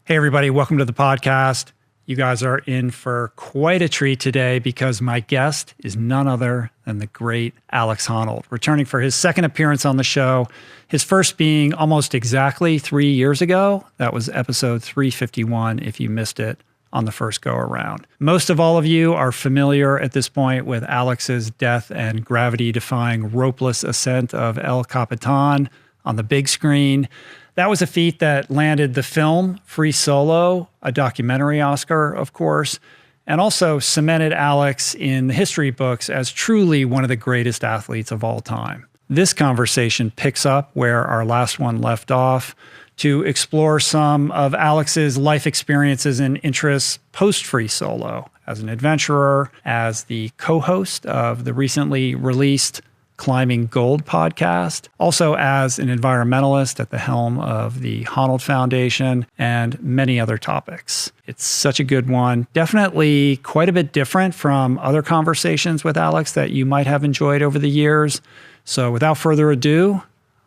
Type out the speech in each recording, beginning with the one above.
Hey, everybody, welcome to the podcast. You guys are in for quite a treat today because my guest is none other than the great Alex Honnold, returning for his second appearance on the show, his first being almost exactly 3 years ago. That was episode 351, if you missed it on the first go-around. Most of all of you are familiar at this point with Alex's death and gravity-defying ropeless ascent of El Capitan on the big screen. That was a feat that landed the film Free Solo, a documentary Oscar, of course, and also cemented Alex in the history books as truly one of the greatest athletes of all time. This conversation picks up where our last one left off to explore some of Alex's life experiences and interests post-Free Solo as an adventurer, as the co-host of the recently released Climbing Gold podcast, also as an environmentalist at the helm of the Honnold Foundation, and many other topics. It's such a good one. Definitely quite a bit different from other conversations with Alex that you might have enjoyed over the years. So without further ado,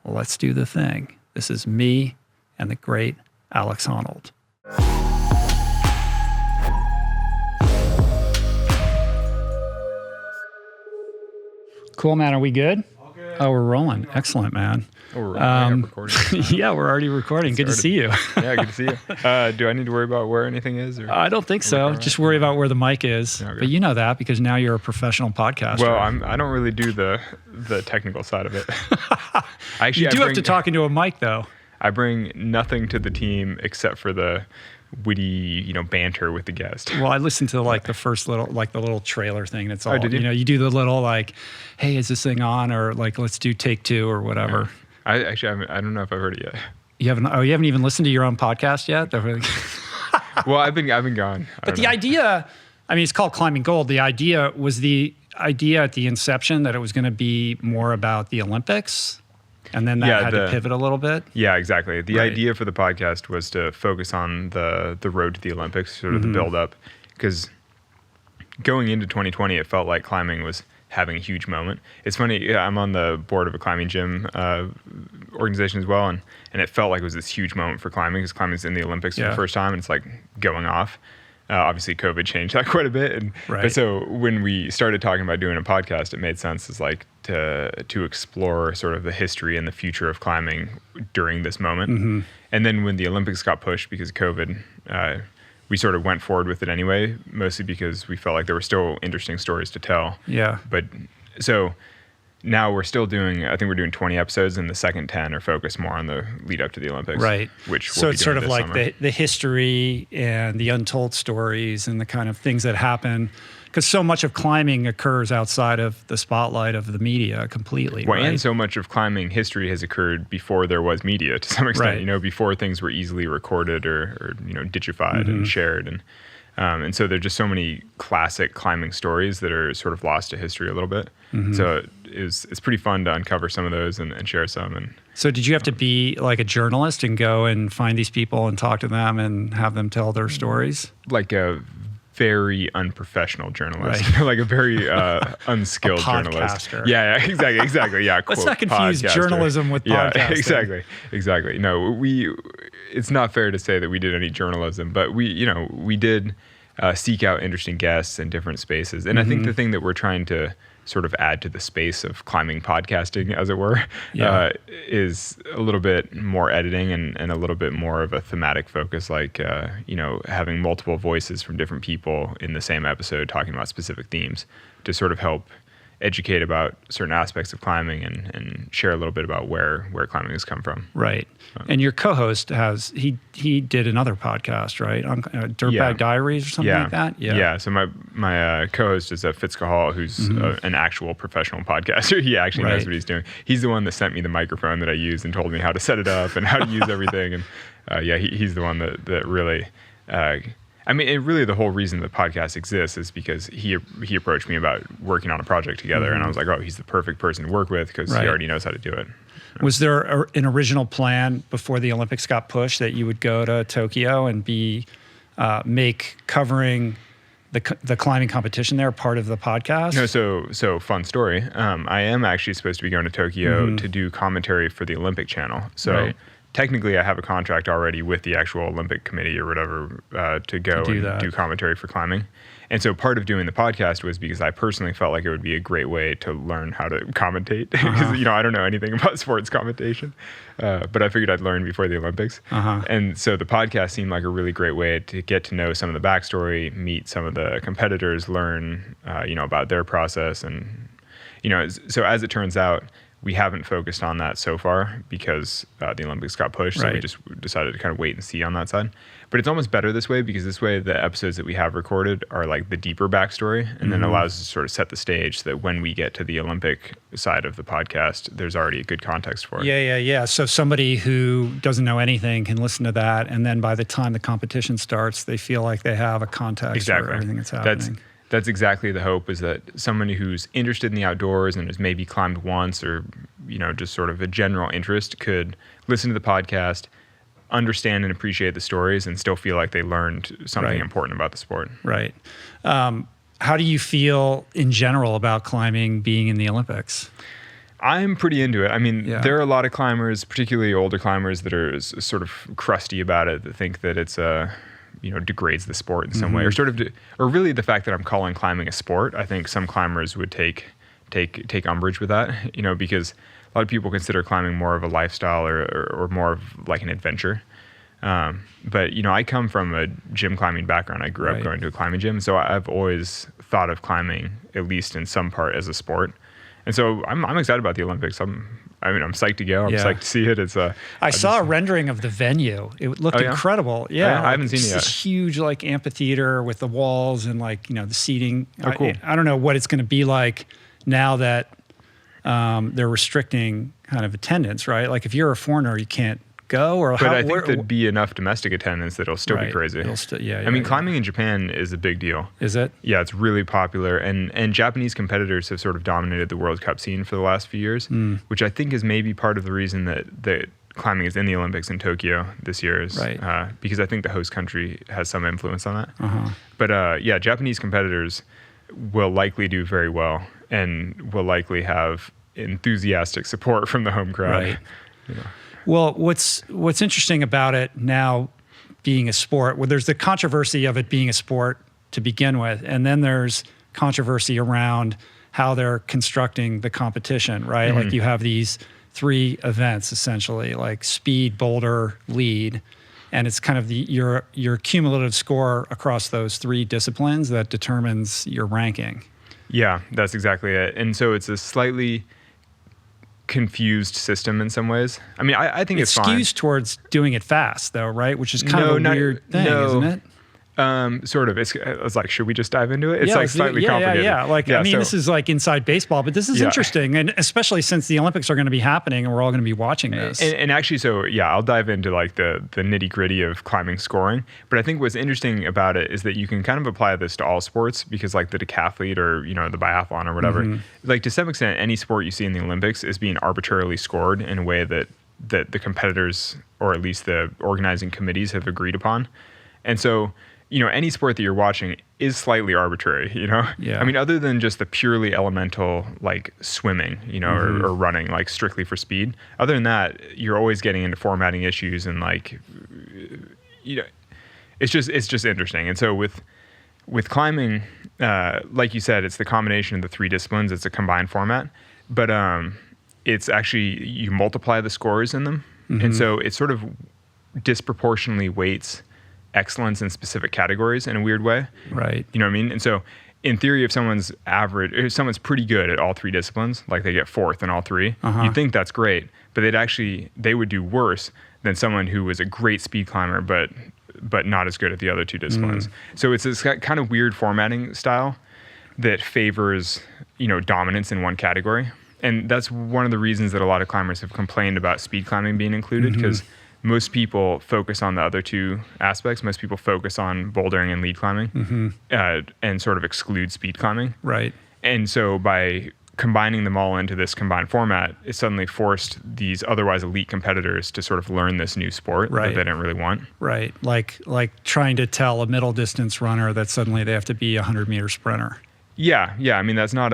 let's do the thing. This is me and the great Alex Honnold. Cool, man. Are we good? All good. Oh, we're rolling. Excellent, man. Oh, we're recording. Yeah, we're already recording. Good to see you. Yeah, good to see you. Do I need to worry about where anything is? Or I don't think so. Just worry about where the mic is. Okay. But you know that because now you're a professional podcaster. Well, I don't really do the technical side of it. You do have to talk into a mic, though. I bring nothing to the team except for the witty, banter with the guest. Well, I listened to the first little, the little trailer thing. It's all, did you? You do the little hey, is this thing on? Or let's do take two or whatever. Yeah. I don't know if I've heard it yet. You haven't even listened to your own podcast yet? Well, I've been gone. But the idea, it's called Climbing Gold. The idea was the idea at the inception that it was going to be more about the Olympics. And then that had to pivot a little bit? Yeah, exactly. The idea for the podcast was to focus on the road to the Olympics, sort of the build-up. Because going into 2020, it felt like climbing was having a huge moment. It's funny, I'm on the board of a climbing gym organization as well, and it felt like it was this huge moment for climbing, because climbing's in the Olympics for the first time, and it's like going off. Obviously, COVID changed that quite a bit. But so when we started talking about doing a podcast, it made sense as to explore sort of the history and the future of climbing during this moment. Mm-hmm. And then when the Olympics got pushed because of COVID, we sort of went forward with it anyway, mostly because we felt like there were still interesting stories to tell. Yeah. But so now we're still doing, I think we're doing 20 episodes, and the second 10 are focused more on the lead up to the Olympics. Right. So it's sort of like the history and the untold stories and the kind of things that happen, because so much of climbing occurs outside of the spotlight of the media completely. Well, right? And so much of climbing history has occurred before there was media to some extent, before things were easily recorded or digified and shared. And so there are just so many classic climbing stories that are sort of lost to history a little bit. Mm-hmm. So it's pretty fun to uncover some of those and share some. And so did you have to be like a journalist and go and find these people and talk to them and have them tell their stories? Like a very unprofessional journalist, like a very unskilled journalist. Yeah, exactly. Yeah, let's not confuse journalism with podcasting. Yeah, exactly. No, it's not fair to say that we did any journalism, but we did seek out interesting guests in different spaces. And I think the thing that we're trying to sort of add to the space of climbing podcasting, as it were, is a little bit more editing and a little bit more of a thematic focus, having multiple voices from different people in the same episode talking about specific themes to sort of help educate about certain aspects of climbing and share a little bit about where climbing has come from. Right. And your co-host he did another podcast, right? On Dirtbag Diaries or something like that? Yeah. So my co-host is Fitzka Hall, who's an actual professional podcaster. He actually knows what he's doing. He's the one that sent me the microphone that I use and told me how to set it up and how to use everything. And he's the one that really... really the whole reason the podcast exists is because he approached me about working on a project together, and I was like, oh, he's the perfect person to work with because he already knows how to do it. Was there an original plan before the Olympics got pushed that you would go to Tokyo and make covering the climbing competition there part of the podcast? No, so fun story. I am actually supposed to be going to Tokyo to do commentary for the Olympic channel. So technically I have a contract already with the actual Olympic Committee or whatever to go and do commentary for climbing. And so part of doing the podcast was because I personally felt like it would be a great way to learn how to commentate because, I don't know anything about sports commentation, but I figured I'd learn before the Olympics. And so the podcast seemed like a really great way to get to know some of the backstory, meet some of the competitors, learn, about their process. And, so as it turns out, we haven't focused on that so far because the Olympics got pushed. So we just decided to kind of wait and see on that side. But it's almost better this way because this way the episodes that we have recorded are like the deeper backstory and then allows us to sort of set the stage so that when we get to the Olympic side of the podcast, there's already a good context for it. Yeah. So somebody who doesn't know anything can listen to that. And then by the time the competition starts, they feel like they have a context for everything that's happening. That's exactly the hope, is that somebody who's interested in the outdoors and has maybe climbed once or, just sort of a general interest could listen to the podcast, understand and appreciate the stories, and still feel like they learned something important about the sport. Right. How do you feel in general about climbing being in the Olympics? I'm pretty into it. I mean, there are a lot of climbers, particularly older climbers, that are sort of crusty about it, that think that it's degrades the sport in some way, or really the fact that I'm calling climbing a sport. I think some climbers would take umbrage with that, because a lot of people consider climbing more of a lifestyle or more of like an adventure. But I come from a gym climbing background. I grew up going to a climbing gym, so I've always thought of climbing at least in some part as a sport. And so I'm excited about the Olympics. I'm psyched to go. I'm psyched to see it. I saw a rendering of the venue. It looked incredible. Yeah, I haven't seen it yet. This huge amphitheater with the walls and the seating. Oh, cool. I don't know what it's going to be like now that they're restricting kind of attendance, right? Like if you're a foreigner, you can't go. But I think there'd be enough domestic attendance that it'll still be crazy. I mean, climbing in Japan is a big deal. Is it? Yeah, it's really popular. And Japanese competitors have sort of dominated the World Cup scene for the last few years, which I think is maybe part of the reason that climbing is in the Olympics in Tokyo this year, is because I think the host country has some influence on that. But Japanese competitors will likely do very well and will likely have enthusiastic support from the home crowd. Right. Well, what's interesting about it now being a sport, there's the controversy of it being a sport to begin with, and then there's controversy around how they're constructing the competition, right? Like you have these 3 events essentially, like speed, boulder, lead, and it's kind of your cumulative score across those 3 disciplines that determines your ranking. Yeah, that's exactly it. And so it's a slightly confused system in some ways. I mean, I think it's fine. It skews towards doing it fast, though, right? Which is kind of a weird thing, isn't it? Sort of. It's like, should we just dive into it? It's slightly complicated. This is like inside baseball, but this is interesting, and especially since the Olympics are going to be happening and we're all going to be watching this. And actually, I'll dive into like the nitty gritty of climbing scoring. But I think what's interesting about it is that you can kind of apply this to all sports, because like the decathlete or the biathlon or whatever, like to some extent, any sport you see in the Olympics is being arbitrarily scored in a way that the competitors, or at least the organizing committees, have agreed upon. And so, any sport that you're watching is slightly arbitrary, Yeah. I mean, other than just the purely elemental, like swimming, or running, like strictly for speed. Other than that, you're always getting into formatting issues and like, it's just interesting. And so with climbing, like you said, it's the combination of the 3 disciplines. It's a combined format, but it's actually, you multiply the scores in them. And so it sort of disproportionately weights excellence in specific categories in a weird way. Right. You know what I mean? And so in theory, if someone's someone's pretty good at all 3 disciplines, like they get 4th in all 3, you'd think that's great, but they would do worse than someone who was a great speed climber, but not as good at the other 2 disciplines. So it's this kind of weird formatting style that favors, dominance in one category. And that's one of the reasons that a lot of climbers have complained about speed climbing being included, because most people focus on the other 2 aspects. Most people focus on bouldering and lead climbing and sort of exclude speed climbing. Right. And so by combining them all into this combined format, it suddenly forced these otherwise elite competitors to sort of learn this new sport that they didn't really want. Right. Like trying to tell a middle distance runner that suddenly they have to be a 100-meter sprinter. Yeah. I mean, that's not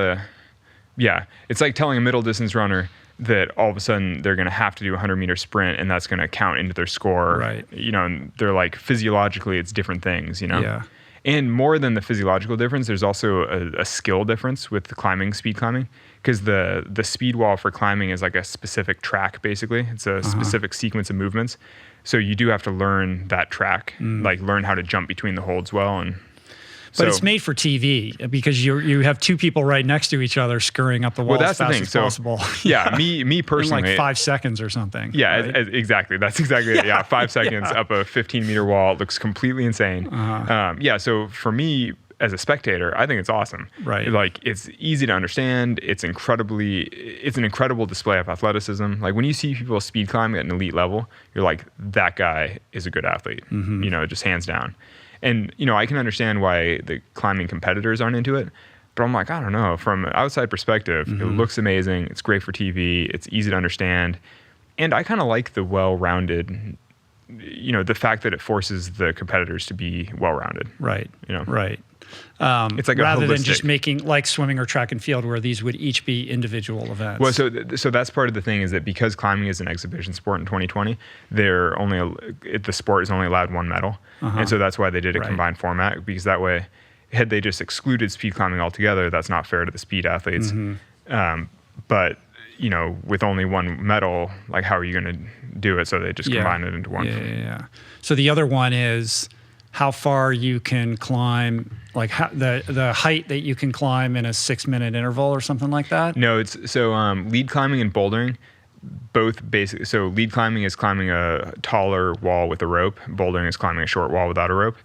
it's like telling a middle distance runner that all of a sudden they're going to have to do a 100-meter sprint, and that's going to count into their score. Right. You know, and they're like, physiologically, it's different things, you know? Yeah. And more than the physiological difference, there's also a skill difference with climbing, speed climbing, because the speed wall for climbing is like a specific track, basically. It's a specific sequence of movements. So you do have to learn that track, like learn how to jump between the holds well. But it's made for TV because you have two people right next to each other scurrying up the wall as fast as possible. Yeah, me personally. In like 5 seconds or something. Yeah, right? Exactly. That's exactly it. Yeah, 5 seconds up a 15-meter wall. It looks completely insane. Yeah, so for me as a spectator, I think it's awesome. Right. Like, it's easy to understand. It's an incredible display of athleticism. Like, when you see people speed climb at an elite level, you're like, that guy is a good athlete. You know, just hands down. And, you know, I can understand why the climbing competitors aren't into it, but I'm like, I don't know. From an outside perspective, it looks amazing. It's great for TV. It's easy to understand. And I kind of like the well-rounded, you know, the fact that it forces the competitors to be well-rounded. Right. You know? Right. It's like rather than just making like swimming or track and field where these would each be individual events. Well, so that's part of the thing, is that because climbing is an exhibition sport in 2020, the sport is only allowed one medal. And so that's why they did a combined format, because that way, had they just excluded speed climbing altogether, that's not fair to the speed athletes. But, you know, with only one medal, like, how are you going to do it? So they just combine it into one. Yeah. So the other one is how far you can climb, like the height that you can climb in a 6-minute interval or something like that? No, it's lead climbing and bouldering, both basically. So lead climbing is climbing a taller wall with a rope. Bouldering is climbing a short wall without a rope.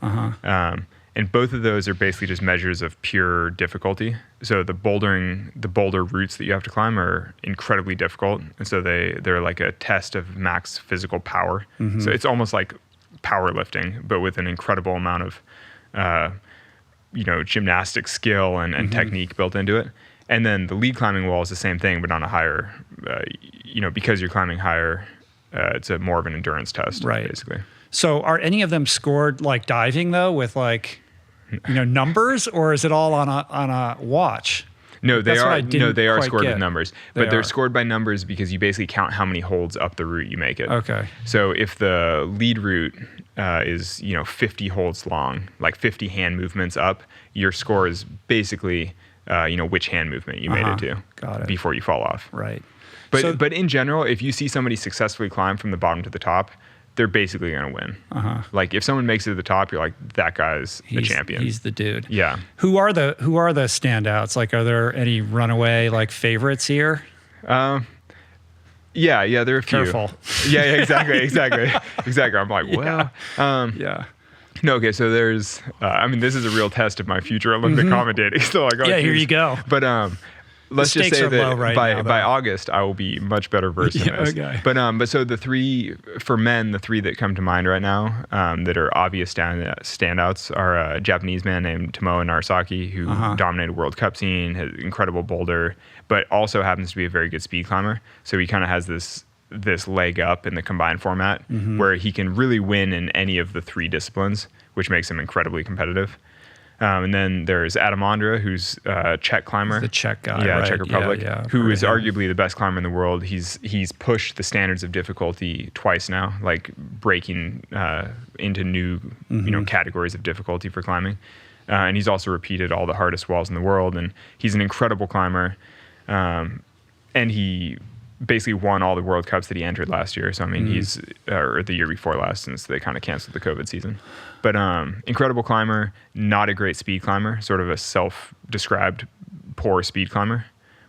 And both of those are basically just measures of pure difficulty. So the boulder routes that you have to climb are incredibly difficult. And so they're like a test of max physical power. So it's almost like powerlifting, but with an incredible amount of, you know, gymnastic skill and technique built into it. And then the lead climbing wall is the same thing, but on a higher, you know, because you're climbing higher, it's more of an endurance test, basically. So are any of them scored like diving though, with like, you know, numbers, or is it all on a watch? No, they are scored with numbers, but they're scored by numbers because you basically count how many holds up the route you make it. Okay. So if the lead route is, you know, 50 holds long, like 50 hand movements up, your score is basically, you know, which hand movement you made it to. Got it. Before you fall off. Right. But in general, if you see somebody successfully climb from the bottom to the top, they're basically going to win. Like, if someone makes it to the top, you're like, that guy's the champion. He's the dude. Yeah. Who are the standouts? Like, are there any runaway like favorites here? Yeah, there are a few. Careful. Yeah, exactly. I'm like, well, yeah. No, okay, so there's, I mean, this is a real test of my future Olympic commentating. So like, here you go. But let's just say that by August, I will be much better versed in this. Okay. But so the three that come to mind right now that are obvious standouts are a Japanese man named Tomoe Narasaki, who dominated World Cup scene, has incredible boulder, but also happens to be a very good speed climber. So he kind of has this leg up in the combined format where he can really win in any of the three disciplines, which makes him incredibly competitive. And then there's Adam Ondra, who's a Czech climber. The Czech guy, yeah, right? Czech Republic, who is arguably the best climber in the world. He's pushed the standards of difficulty twice now, like breaking into new you know, categories of difficulty for climbing. And he's also repeated all the hardest walls in the world. And he's an incredible climber. And he basically won all the World Cups that he entered last year. So, I mean, he's, or the year before last, since they kind of canceled the COVID season. But incredible climber, not a great speed climber, sort of a self-described poor speed climber,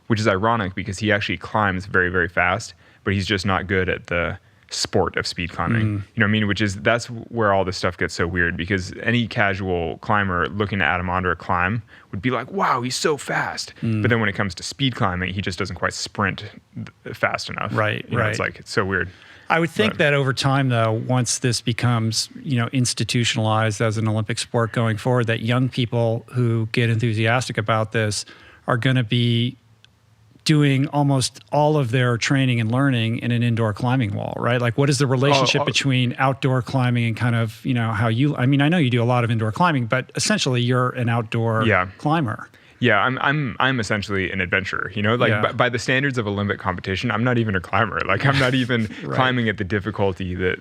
which is ironic because he actually climbs very, very fast, but he's just not good at the sport of speed climbing. You know what I mean? That's where all this stuff gets so weird, because any casual climber looking at Adam Ondra climb would be like, wow, he's so fast. But then when it comes to speed climbing, he just doesn't quite sprint fast enough. Right, you know, it's like, it's so weird. I would think that over time, though, once this becomes, you know, institutionalized as an Olympic sport going forward, that young people who get enthusiastic about this are going to be doing almost all of their training and learning in an indoor climbing wall, right? Like, what is the relationship between outdoor climbing and kind of, you know, how you, I mean, I know you do a lot of indoor climbing, but essentially you're an outdoor climber. Yeah, I'm essentially an adventurer, like by the standards of Olympic competition, I'm not even a climber. Like I'm not even climbing at the difficulty that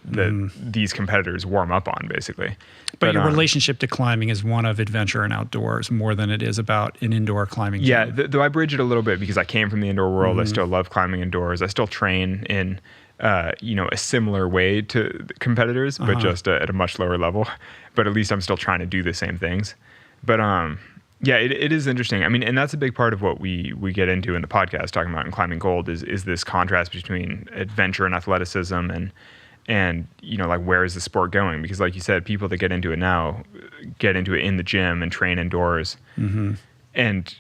these competitors warm up on, basically. But your relationship to climbing is one of adventure and outdoors more than it is about an indoor climbing gym. Yeah, though I bridge it a little bit because I came from the indoor world. I still love climbing indoors. I still train in a similar way to competitors, but just at a much lower level. But at least I'm still trying to do the same things. But yeah, it is interesting. I mean, and that's a big part of what we get into in the podcast, talking about in Climbing Gold, is this contrast between adventure and athleticism, and like where is the sport going? Because like you said, people that get into it now get into it in the gym and train indoors. And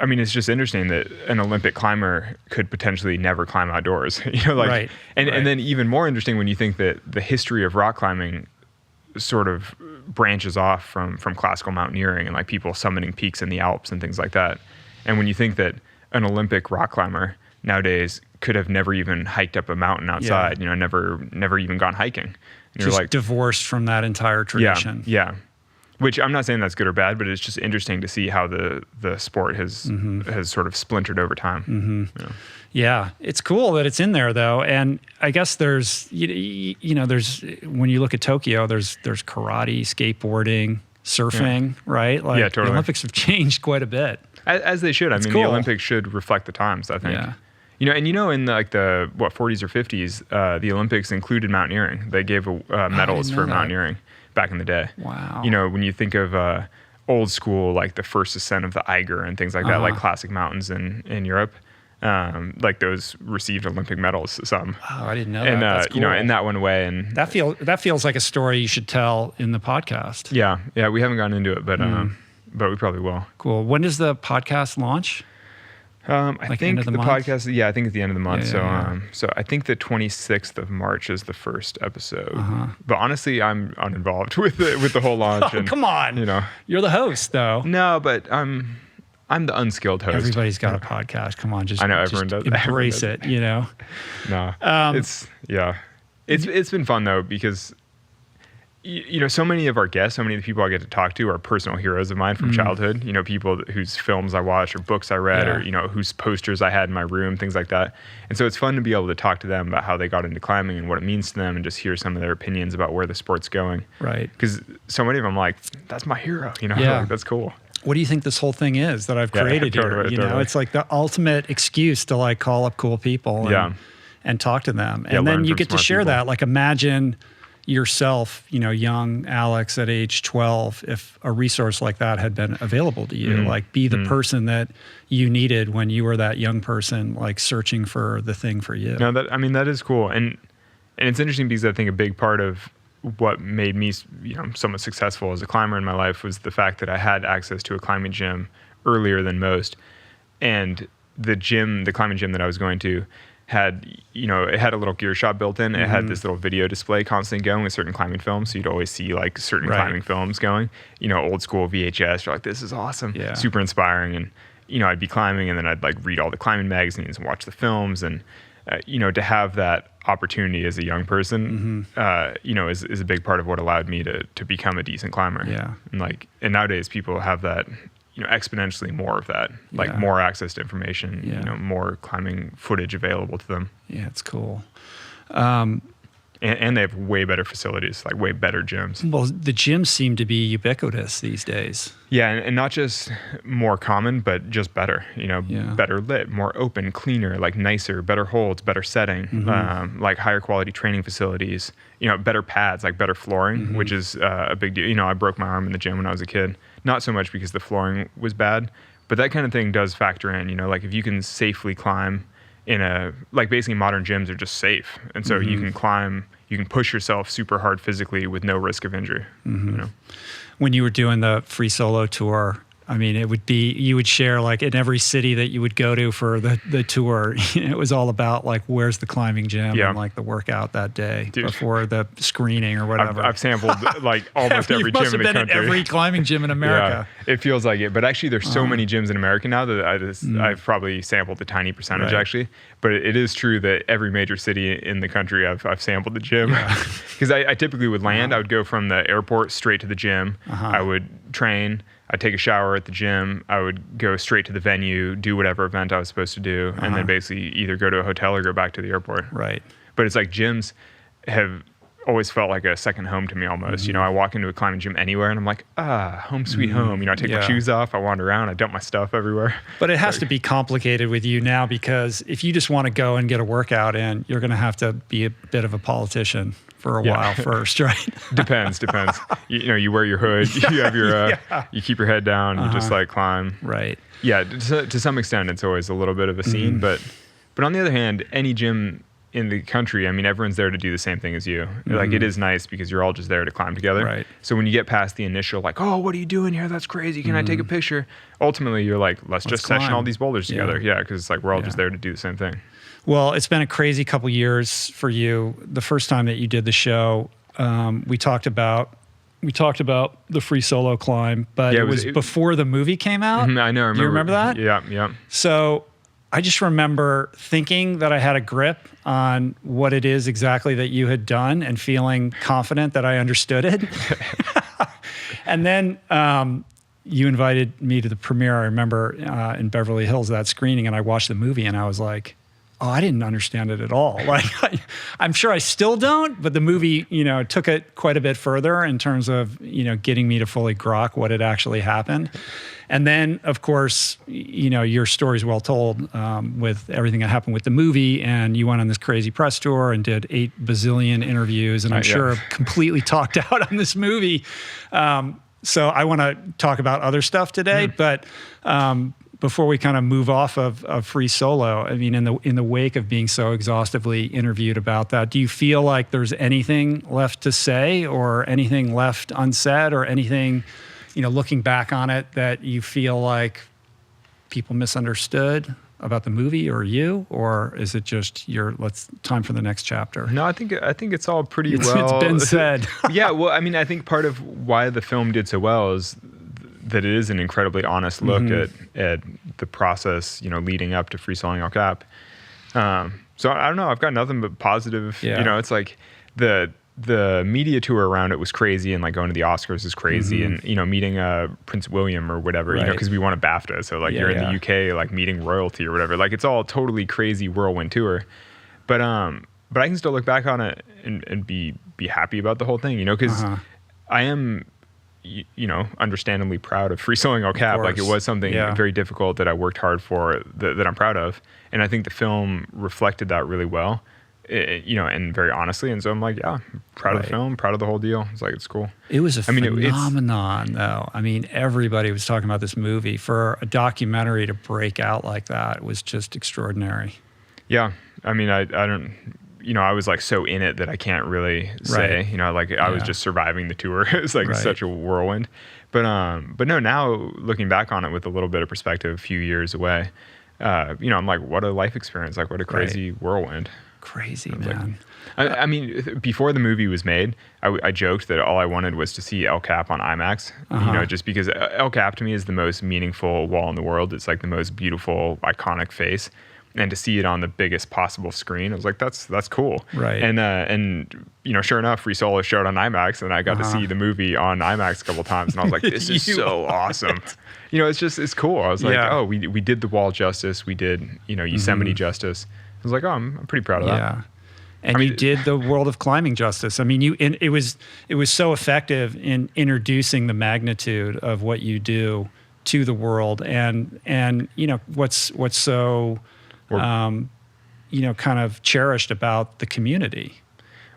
I mean, it's just interesting that an Olympic climber could potentially never climb outdoors. And then even more interesting when you think that the history of rock climbing sort of branches off from classical mountaineering and like people summiting peaks in the Alps and things like that. And when you think that an Olympic rock climber nowadays could have never even hiked up a mountain outside, never even gone hiking. And just like divorced from that entire tradition. Yeah. Which I'm not saying that's good or bad, but it's just interesting to see how the sport has sort of splintered over time. Yeah, it's cool that it's in there though, and I guess there's there's when you look at Tokyo, there's karate, skateboarding, surfing, right? Like totally. The Olympics have changed quite a bit, as they should. I mean, cool. The Olympics should reflect the times, I think. Yeah. In the 40s or 50s, the Olympics included mountaineering. They gave medals for mountaineering back in the day. Wow. When you think of old school, like the first ascent of the Eiger and things like that, like classic mountains in Europe, like those received Olympic medals. Some. Oh, I didn't know that. And that's cool. and that went away. And that feels like a story you should tell in the podcast. Yeah, we haven't gone into it, but we probably will. Cool. When does the podcast launch? I think the podcast. Yeah, I think at the end of the month. So I think the 26th of March is the first episode. But honestly, I'm uninvolved with the whole launch. Oh, come on! You're the host, though. No, but I'm the unskilled host. Everybody's got a podcast. Come on, I know everyone does. Embrace it. No, it's been fun though because. So many of our guests, so many of the people I get to talk to are personal heroes of mine from childhood. People whose films I watched or books I read or, whose posters I had in my room, things like that. And so it's fun to be able to talk to them about how they got into climbing and what it means to them and just hear some of their opinions about where the sport's going. Right. Because so many of them like, that's my hero, like, that's cool. What do you think this whole thing is that I've created here? Totally. It's like the ultimate excuse to like call up cool people and talk to them. And then you get to share that. Like imagine yourself, young Alex at age 12, if a resource like that had been available to you, like be the person that you needed when you were that young person, like searching for the thing for you. No, that is cool. And it's interesting because I think a big part of what made me, somewhat successful as a climber in my life was the fact that I had access to a climbing gym earlier than most. And the climbing gym that I was going to had, it had a little gear shop built in. It had this little video display constantly going with certain climbing films. So you'd always see like certain climbing films going, old school VHS. You're like, this is awesome. Yeah. Super inspiring. And, I'd be climbing and then I'd like read all the climbing magazines and watch the films. And, to have that opportunity as a young person, is a big part of what allowed me to become a decent climber. Yeah. And nowadays people have that, exponentially more of that, like more access to information, more climbing footage available to them. Yeah, it's cool. And they have way better facilities, like way better gyms. Well, the gyms seem to be ubiquitous these days. Yeah, and not just more common, but just better, better lit, more open, cleaner, like nicer, better holds, better setting, like higher quality training facilities, better pads, like better flooring, which is a big deal. I broke my arm in the gym when I was a kid. Not so much because the flooring was bad, but that kind of thing does factor in, like if you can safely climb basically modern gyms are just safe. And so you can climb, you can push yourself super hard physically with no risk of injury. When you were doing the free solo tour, I mean, you would share like in every city that you would go to for the tour, it was all about like, where's the climbing gym and like the workout that day before the screening or whatever. I've sampled like almost every gym in the country. You must have been at every climbing gym in America. Yeah, it feels like it. But actually there's so many gyms in America now that I've probably sampled a tiny percentage actually. But it is true that every major city in the country I've sampled the gym. Because I typically would land, I would go from the airport straight to the gym. I would train. I'd take a shower at the gym. I would go straight to the venue, do whatever event I was supposed to do, and then basically either go to a hotel or go back to the airport. Right. But it's like gyms have always felt like a second home to me almost. You know, I walk into a climbing gym anywhere and I'm like, home sweet home. You know, I take my shoes off, I wander around, I dump my stuff everywhere. But it has to be complicated with you now, because if you just want to go and get a workout in, you're going to have to be a bit of a politician for a while first, right? Depends. You know, you wear your hood, you have your, you keep your head down, you just like climb. Right. Yeah, to some extent, it's always a little bit of a scene. But on the other hand, any gym in the country, I mean, everyone's there to do the same thing as you. Like, it is nice because you're all just there to climb together. Right. So when you get past the initial, like, oh, what are you doing here? That's crazy. Can I take a picture? Ultimately, you're like, let's just climb. session all these boulders together. Yeah, because it's like we're all just there to do the same thing. Well, it's been a crazy couple years for you. The first time that you did the show, we talked about the free solo climb, but it was before the movie came out. I know. Do you remember that? Yeah. So I just remember thinking that I had a grip on what it is exactly that you had done and feeling confident that I understood it. And then you invited me to the premiere, I remember, in Beverly Hills, that screening, and I watched the movie and I was like, oh, I didn't understand it at all. Like, I'm sure I still don't, but the movie, you know, took it quite a bit further in terms of, you know, getting me to fully grok what had actually happened. And then, of course, you know, your story's well told with everything that happened with the movie, and you went on this crazy press tour and did 8 bazillion interviews, and I'm sure completely talked out on this movie. So I want to talk about other stuff today, but before we kind of move off of free solo, I mean, in the wake of being so exhaustively interviewed about that, do you feel like there's anything left to say, or anything left unsaid, or anything, you know, looking back on it, that you feel like people misunderstood about the movie or you, or is it just time for the next chapter? No, I think it's all pretty well. It's been said. Yeah, well, I mean, I think part of why the film did so well is that it is an incredibly honest look at the process, you know, leading up to free soloing El Cap. So I don't know, I've got nothing but positive. You know, it's like the media tour around it was crazy, and like going to the Oscars is crazy, and you know, meeting Prince William or whatever, you know, because we won a BAFTA, so like you're in the UK, like meeting royalty or whatever. Like, it's all totally crazy whirlwind tour, but I can still look back on it and be happy about the whole thing, you know, because I am, you know, understandably proud of free soloing El Cap. Like, it was something very difficult that I worked hard for, that I'm proud of, and I think the film reflected that really well. You know, and very honestly, and so I'm like, yeah, proud of the film, proud of the whole deal. It's like, it's cool. It was a phenomenon, though. I mean, everybody was talking about this movie. For a documentary to break out like that was just extraordinary. Yeah, I mean, I don't, you know, I was like so in it that I can't really say, you know, like I was just surviving the tour. It's like such a whirlwind. But no, now looking back on it with a little bit of perspective, a few years away, you know, I'm like, what a life experience! Like, what a crazy whirlwind. Crazy, man. Like, I mean, before the movie was made, I joked that all I wanted was to see El Cap on IMAX, you know, just because El Cap to me is the most meaningful wall in the world. It's like the most beautiful, iconic face. And to see it on the biggest possible screen, I was like, that's cool. Right. And you know, sure enough, Free Solo showed on IMAX, and I got to see the movie on IMAX a couple times, and I was like, this is so awesome. You know, it's cool. I was like, oh, we did the wall justice. We did, you know, Yosemite justice. I was like, oh, I'm pretty proud of that. Yeah. And you did the world of climbing justice. I mean, it was so effective in introducing the magnitude of what you do to the world, and you know, what's so you know, kind of cherished about the community.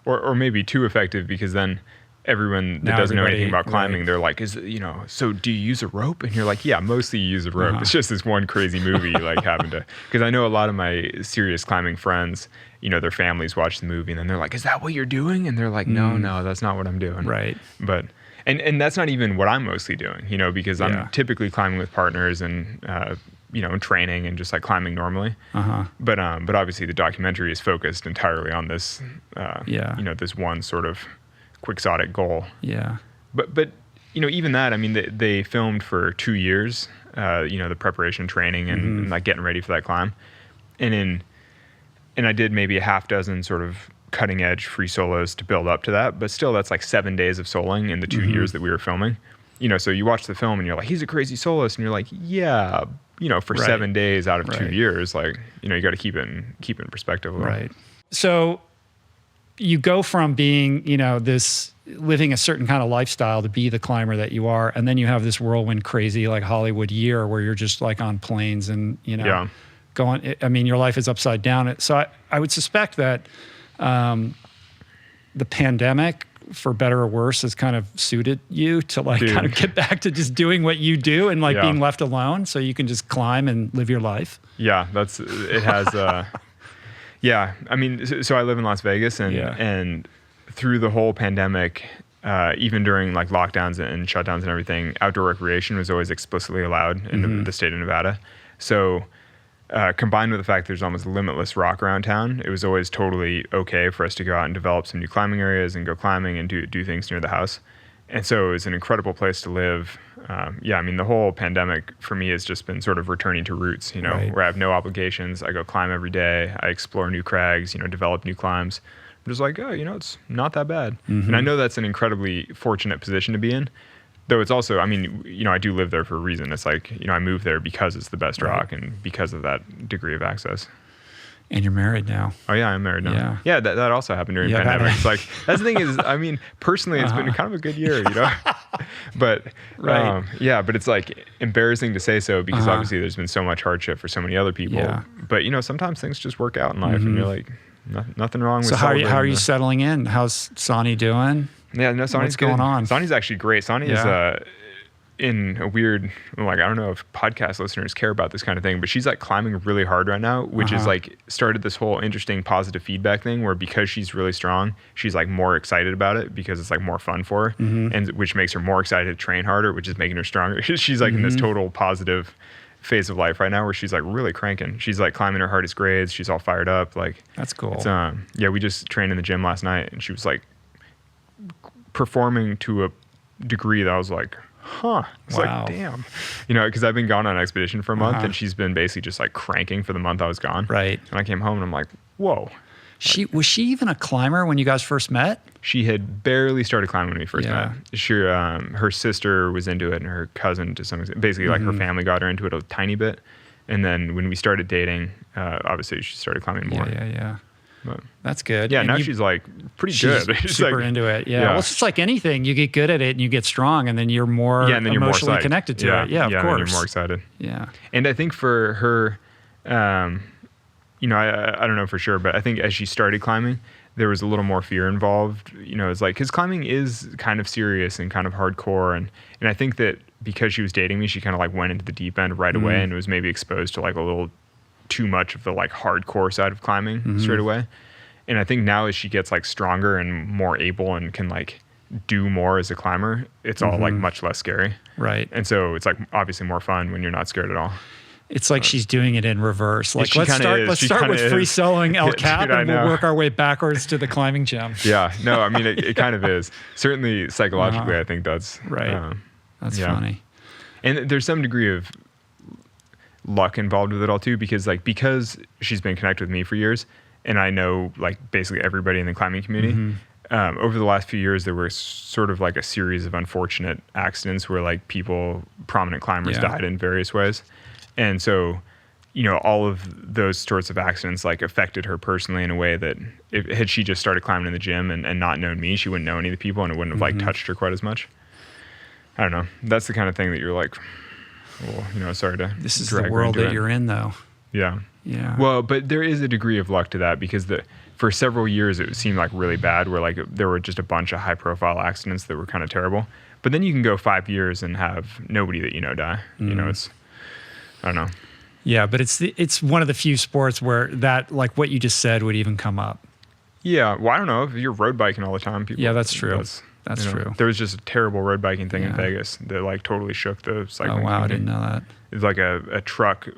Or maybe too effective, because then everyone that doesn't know anything about climbing, they're like, you know, so do you use a rope? And you're like, yeah, mostly you use a rope. It's just this one crazy movie like happened to, because I know a lot of my serious climbing friends, you know, their families watch the movie and then they're like, is that what you're doing? And they're like, no, that's not what I'm doing. Right. But, and that's not even what I'm mostly doing, you know, because I'm typically climbing with partners and, you know, training and just like climbing normally. But obviously the documentary is focused entirely on this, you know, this one sort of quixotic goal. Yeah. But you know, even that, I mean, they filmed for 2 years, you know, the preparation training and like getting ready for that climb. And I did maybe a half dozen sort of cutting edge free solos to build up to that, but still that's like 7 days of soloing in the 2 years that we were filming. so you watch the film and you're like, he's a crazy soloist. And you're like, yeah, for 7 days out of 2 years, like, you got to keep it in perspective a little. Right. So you go from being, this living a certain kind of lifestyle to be the climber that you are. And then you have this whirlwind crazy, like Hollywood year where you're just like on planes and, going, I mean, your life is upside down. So I would suspect that the pandemic, for better or worse, has kind of suited you to like kind of get back to just doing what you do and like being left alone so you can just climb and live your life. Yeah, it has, yeah. I mean, so I live in Las Vegas and through the whole pandemic, even during like lockdowns and shutdowns and everything, outdoor recreation was always explicitly allowed in the state of Nevada. So combined with the fact there's almost limitless rock around town, it was always totally okay for us to go out and develop some new climbing areas and go climbing and do things near the house. And so it was an incredible place to live. I mean, the whole pandemic for me has just been sort of returning to roots, where I have no obligations. I go climb every day. I explore new crags, develop new climbs. I'm just like, it's not that bad. And I know that's an incredibly fortunate position to be in. Though it's also, I mean, I do live there for a reason. It's like, I moved there because it's the best rock and because of that degree of access. And you're married now. Oh yeah, I'm married now. Yeah, that also happened during the pandemic. It's like, that's the thing is, I mean, personally, it's been kind of a good year, But but it's like embarrassing to say so because obviously there's been so much hardship for so many other people. Yeah. But sometimes things just work out in life, and you're like, nothing wrong with. So how are you settling in? How's Sonny doing? Yeah, no, Sonny's What's going on? Sonny's actually great. Sonny is in a weird, like, I don't know if podcast listeners care about this kind of thing, but she's like climbing really hard right now, which is like started this whole interesting positive feedback thing where because she's really strong, she's like more excited about it because it's like more fun for her, and which makes her more excited to train harder, which is making her stronger. She's like in this total positive phase of life right now where she's like really cranking. She's like climbing her hardest grades. She's all fired up. Like, that's cool. It's, we just trained in the gym last night and she was like performing to a degree that I was like, it's like, damn, because I've been gone on an expedition for a month and she's been basically just like cranking for the month I was gone. Right. And I came home and I'm like, whoa. Was she even a climber when you guys first met? She had barely started climbing when we first met. Her sister was into it and her cousin to some extent. Basically, like her family got her into it a tiny bit. And then when we started dating, obviously she started climbing more. Yeah. But that's good. Yeah, and now she's like pretty good. She's super into it. Yeah. Well, it's just like anything. You get good at it and you get strong and then you're more emotionally connected to it. Yeah, of course. And you're more excited. Yeah. And I think for her, I don't know for sure, but I think as she started climbing, there was a little more fear involved. It's like, because climbing is kind of serious and kind of hardcore. And I think that because she was dating me, she kind of like went into the deep end right away and was maybe exposed to like a little too much of the like hardcore side of climbing straight away. And I think now as she gets like stronger and more able and can like do more as a climber, it's all like much less scary. Right. And so it's like obviously more fun when you're not scared at all. It's like she's doing it in reverse. Like let's start with free soloing El Cap and we'll work our way backwards to the climbing gym. Yeah. No, I mean it kind of is. Certainly psychologically I think that's right. That's funny. And there's some degree of luck involved with it all too, because she's been connected with me for years and I know like basically everybody in the climbing community. Over the last few years, there were sort of like a series of unfortunate accidents where like prominent climbers died in various ways. And so, all of those sorts of accidents like affected her personally in a way that had she just started climbing in the gym and not known me, she wouldn't know any of the people and it wouldn't have like touched her quite as much. I don't know. That's the kind of thing that you're like, well, sorry to This is the world that you're in though. Yeah. Yeah. Well, but there is a degree of luck to that because for several years it seemed like really bad where like there were just a bunch of high profile accidents that were kind of terrible. But then you can go 5 years and have nobody that die. It's, I don't know. Yeah, but it's one of the few sports where that, like what you just said, would even come up. Yeah, well, I don't know. If you're road biking all the time, people. Yeah, that's true. That's true. There was just a terrible road biking thing in Vegas that like totally shook the cycling. Oh wow, community. I didn't know that. It was like a truck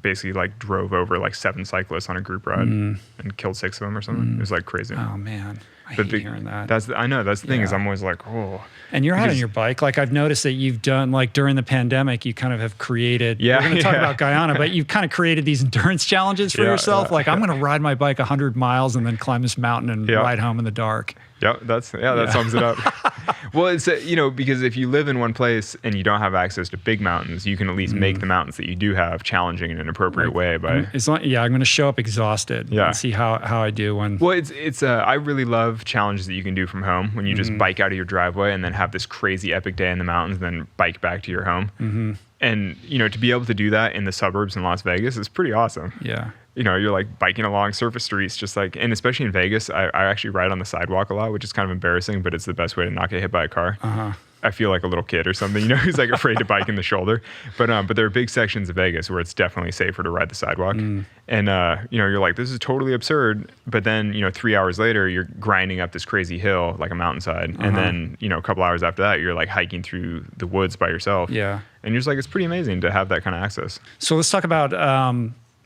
basically like drove over like 7 cyclists on a group ride and killed 6 of them or something. It was like crazy. Oh man, I hate hearing that. I know that's the thing is I'm always like, oh. And you're out on your bike. Like I've noticed that you've done like during the pandemic, you kind of have created. We're going to talk about Guyana, but you've kind of created these endurance challenges for yourself. Like I'm going to ride my bike 100 miles and then climb this mountain and ride home in the dark. Yeah, that sums it up. Well, it's because if you live in one place and you don't have access to big mountains, you can at least make the mountains that you do have challenging in an appropriate way. I'm going to show up exhausted and see how I do when. Well, I really love challenges that you can do from home when you just bike out of your driveway and then have this crazy epic day in the mountains, then bike back to your home. And to be able to do that in the suburbs in Las Vegas is pretty awesome. Yeah. You're like biking along surface streets, and especially in Vegas, I actually ride on the sidewalk a lot, which is kind of embarrassing, but it's the best way to not get hit by a car. I feel like a little kid or something, who's like afraid to bike in the shoulder. But there are big sections of Vegas where it's definitely safer to ride the sidewalk. And, you're like, this is totally absurd. But then, 3 hours later, you're grinding up this crazy hill, like a mountainside. And then, a couple hours after that, you're like hiking through the woods by yourself. Yeah. And you're just like, it's pretty amazing to have that kind of access. So let's talk about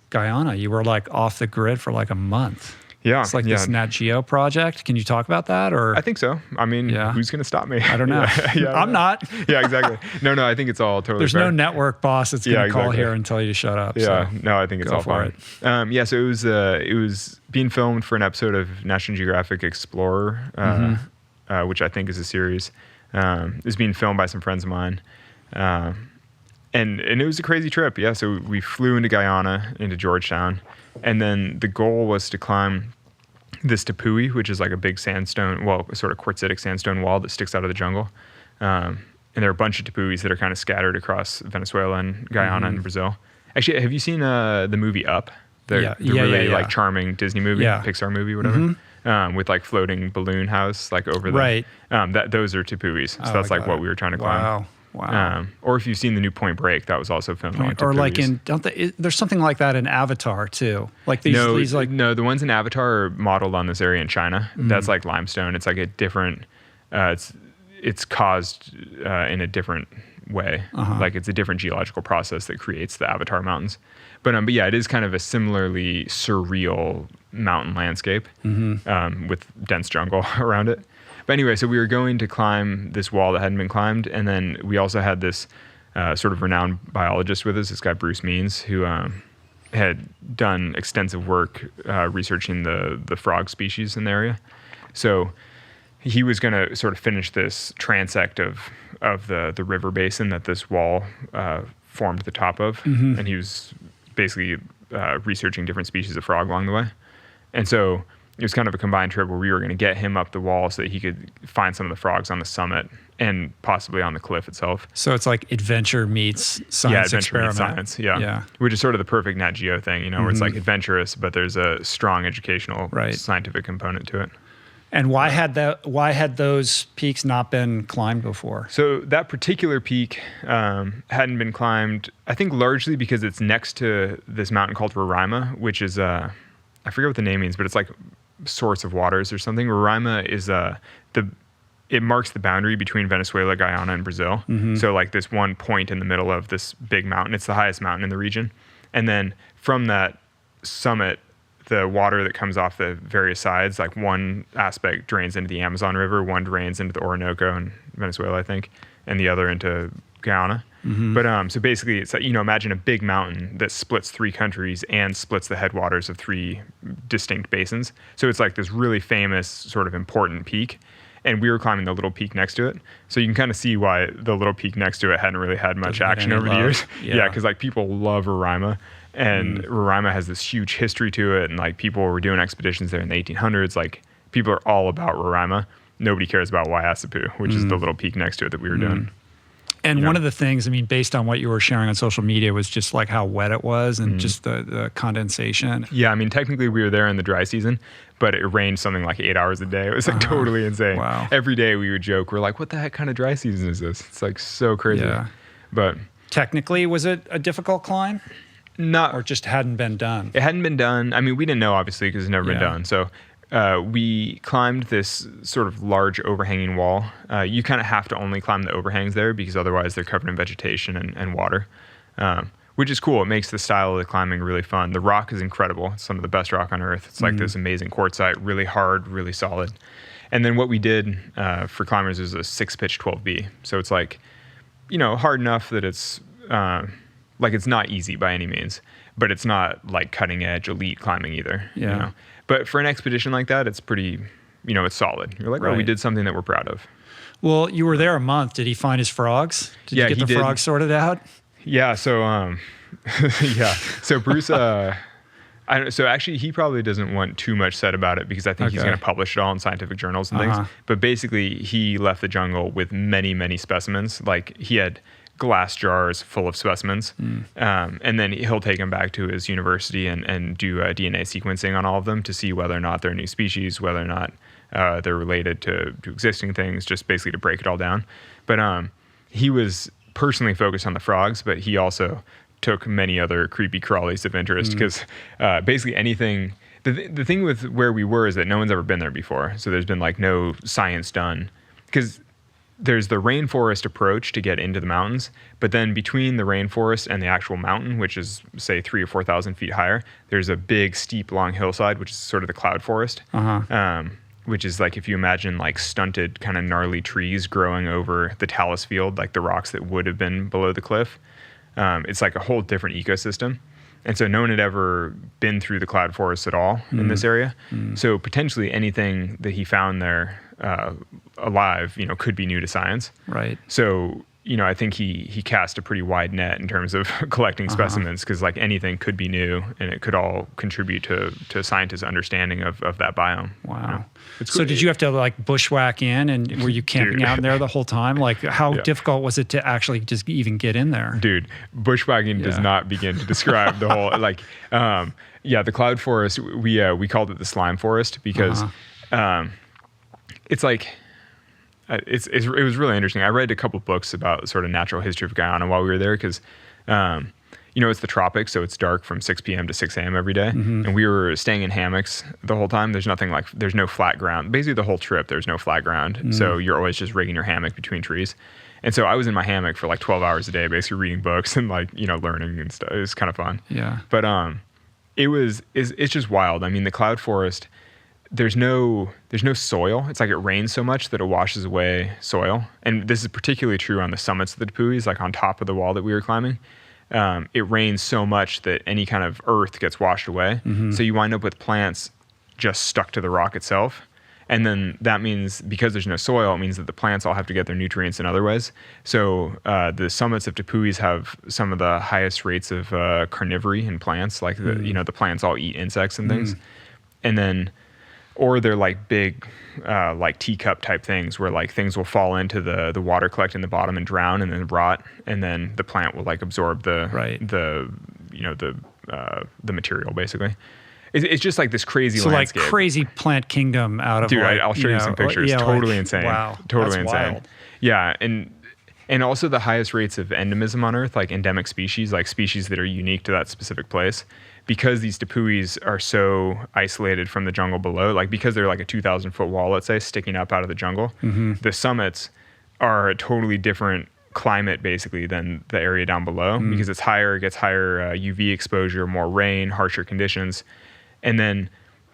Guyana. You were like off the grid for like a month. Yeah. It's like this Nat Geo project. Can you talk about that? Or I think so. I mean, who's going to stop me? I don't know. I'm not. Yeah, exactly. No, I think it's all totally There's fair. no network boss that's going to call here and tell you to shut up. Yeah, so no, I think it's all fine. So it was being filmed for an episode of National Geographic Explorer, which I think is a series. It was being filmed by some friends of mine. And it was a crazy trip. Yeah, so we flew into Guyana, into Georgetown, and then the goal was to climb this tepui, which is like a big sandstone, sort of quartzitic sandstone wall that sticks out of the jungle. And there are a bunch of tepuis that are kind of scattered across Venezuela and Guyana and Brazil. Actually, have you seen the movie Up? The really like charming Disney movie, Pixar movie, whatever, with like floating balloon house like over the right. Those are tepuis. So that's like what we were trying to climb. Wow. Or if you've seen the new Point Break, that was also filmed on or tepuis. like there's something like that in Avatar too. Like these like no, the ones in Avatar are modeled on this area in China. That's like limestone. It's like a different. It's caused in a different way. Like it's a different geological process that creates the Avatar mountains. But yeah, it is kind of a similarly surreal mountain landscape with dense jungle around it. But anyway, so we were going to climb this wall that hadn't been climbed, and then we also had this sort of renowned biologist with us, this guy Bruce Means, who had done extensive work researching the frog species in the area. So he was going to sort of finish this transect of the river basin that this wall formed the top of, and he was basically researching different species of frog along the way. And so it was kind of a combined trip where we were going to get him up the wall so that he could find some of the frogs on the summit and possibly on the cliff itself. So it's like adventure meets science experiment. Meets science, yeah. Which is sort of the perfect Nat Geo thing, where it's like adventurous, but there's a strong educational scientific component to it. And why had those peaks not been climbed before? So that particular peak hadn't been climbed, I think largely because it's next to this mountain called Roraima, which is, I forget what the name means, but it's like source of waters or something. Roraima is it marks the boundary between Venezuela, Guyana, and Brazil. So like this one point in the middle of this big mountain, it's the highest mountain in the region. And then from that summit, the water that comes off the various sides, like one aspect drains into the Amazon River, one drains into the Orinoco in Venezuela, I think, and the other into Guyana. But so basically, it's like, imagine a big mountain that splits 3 countries and splits the headwaters of 3 distinct basins. So it's like this really famous, sort of important peak. And we were climbing the little peak next to it. So you can kind of see why the little peak next to it hadn't really had much action over the years. Yeah, because like people love Roraima. And Roraima has this huge history to it. And like people were doing expeditions there in the 1800s. Like people are all about Roraima. Nobody cares about Waiasapu, which is the little peak next to it that we were doing. And one of the things, based on what you were sharing on social media, was just like how wet it was and just the condensation. Yeah, technically we were there in the dry season, but it rained something like 8 hours a day. It was like totally insane. Wow. Every day we would joke, we're like, what the heck kind of dry season is this? It's like so crazy. Yeah. But technically, was it a difficult climb? Not, or just hadn't been done? It hadn't been done. We didn't know, obviously, because it's never been done. So we climbed this sort of large overhanging wall. You kind of have to only climb the overhangs there because otherwise they're covered in vegetation and water, which is cool. It makes the style of the climbing really fun. The rock is incredible. It's some of the best rock on earth. It's like this amazing quartzite, really hard, really solid. And then what we did for climbers is a 6-pitch 12B. So it's like, hard enough that it's like it's not easy by any means, but it's not like cutting edge elite climbing either. Yeah. But for an expedition like that, it's pretty it's solid. You're like, oh, we did something that we're proud of. Well, you were there a month. Did he find his frogs? Did you get the frogs sorted out? Yeah. So, yeah. So Bruce, so actually he probably doesn't want too much said about it because I think he's going to publish it all in scientific journals and things. But basically he left the jungle with many, many specimens. Like he had glass jars full of specimens. And then he'll take them back to his university and do DNA sequencing on all of them to see whether or not they're new species, whether or not they're related to existing things, just basically to break it all down. But he was personally focused on the frogs, but he also took many other creepy crawlies of interest because basically anything, the thing with where we were is that no one's ever been there before. So there's been like no science done because there's the rainforest approach to get into the mountains, but then between the rainforest and the actual mountain, which is say 3,000 or 4,000 feet higher, there's a big steep long hillside, which is sort of the cloud forest. Which is like if you imagine like stunted kind of gnarly trees growing over the talus field, like the rocks that would have been below the cliff. It's like a whole different ecosystem. And so no one had ever been through the cloud forest at all in this area. So potentially anything that he found there alive, could be new to science. Right. So, I think he cast a pretty wide net in terms of collecting specimens because like anything could be new and it could all contribute to scientists' understanding of that biome. Wow. So did you have to like bushwhack in and were you camping out in there the whole time? Like how difficult was it to actually just even get in there? Dude, bushwhacking does not begin to describe the whole, like, the cloud forest, we called it the slime forest because it's like, it was really interesting. I read a couple of books about sort of natural history of Guyana while we were there because, it's the tropics, so it's dark from 6 p.m. to 6 a.m. every day. And we were staying in hammocks the whole time. There's no flat ground. Basically the whole trip, there's no flat ground. So you're always just rigging your hammock between trees. And so I was in my hammock for like 12 hours a day, basically reading books and like, learning and stuff. It was kind of fun. Yeah. But it's just wild. I mean, the cloud forest, there's no soil. It's like it rains so much that it washes away soil. And this is particularly true on the summits of the tepuis, like on top of the wall that we were climbing. It rains so much that any kind of earth gets washed away. So you wind up with plants just stuck to the rock itself. And then that means because there's no soil, it means that the plants all have to get their nutrients in other ways. So the summits of tepuis have some of the highest rates of carnivory in plants, like the plants all eat insects and things. And then or they're like big, like teacup type things where like things will fall into the water, collect in the bottom and drown and then rot. And then the plant will like absorb the material basically. It's just like this crazy landscape. Like crazy plant kingdom out of I'll show you some pictures. Totally insane. Wow. Totally insane. Wild. Yeah. And also the highest rates of endemism on Earth, like endemic species, like species that are unique to that specific place. Because these tepuis are so isolated from the jungle below, like because they're like a 2,000 foot wall, let's say, sticking up out of the jungle, the summits are a totally different climate basically than the area down below because it's higher, it gets higher UV exposure, more rain, harsher conditions. And then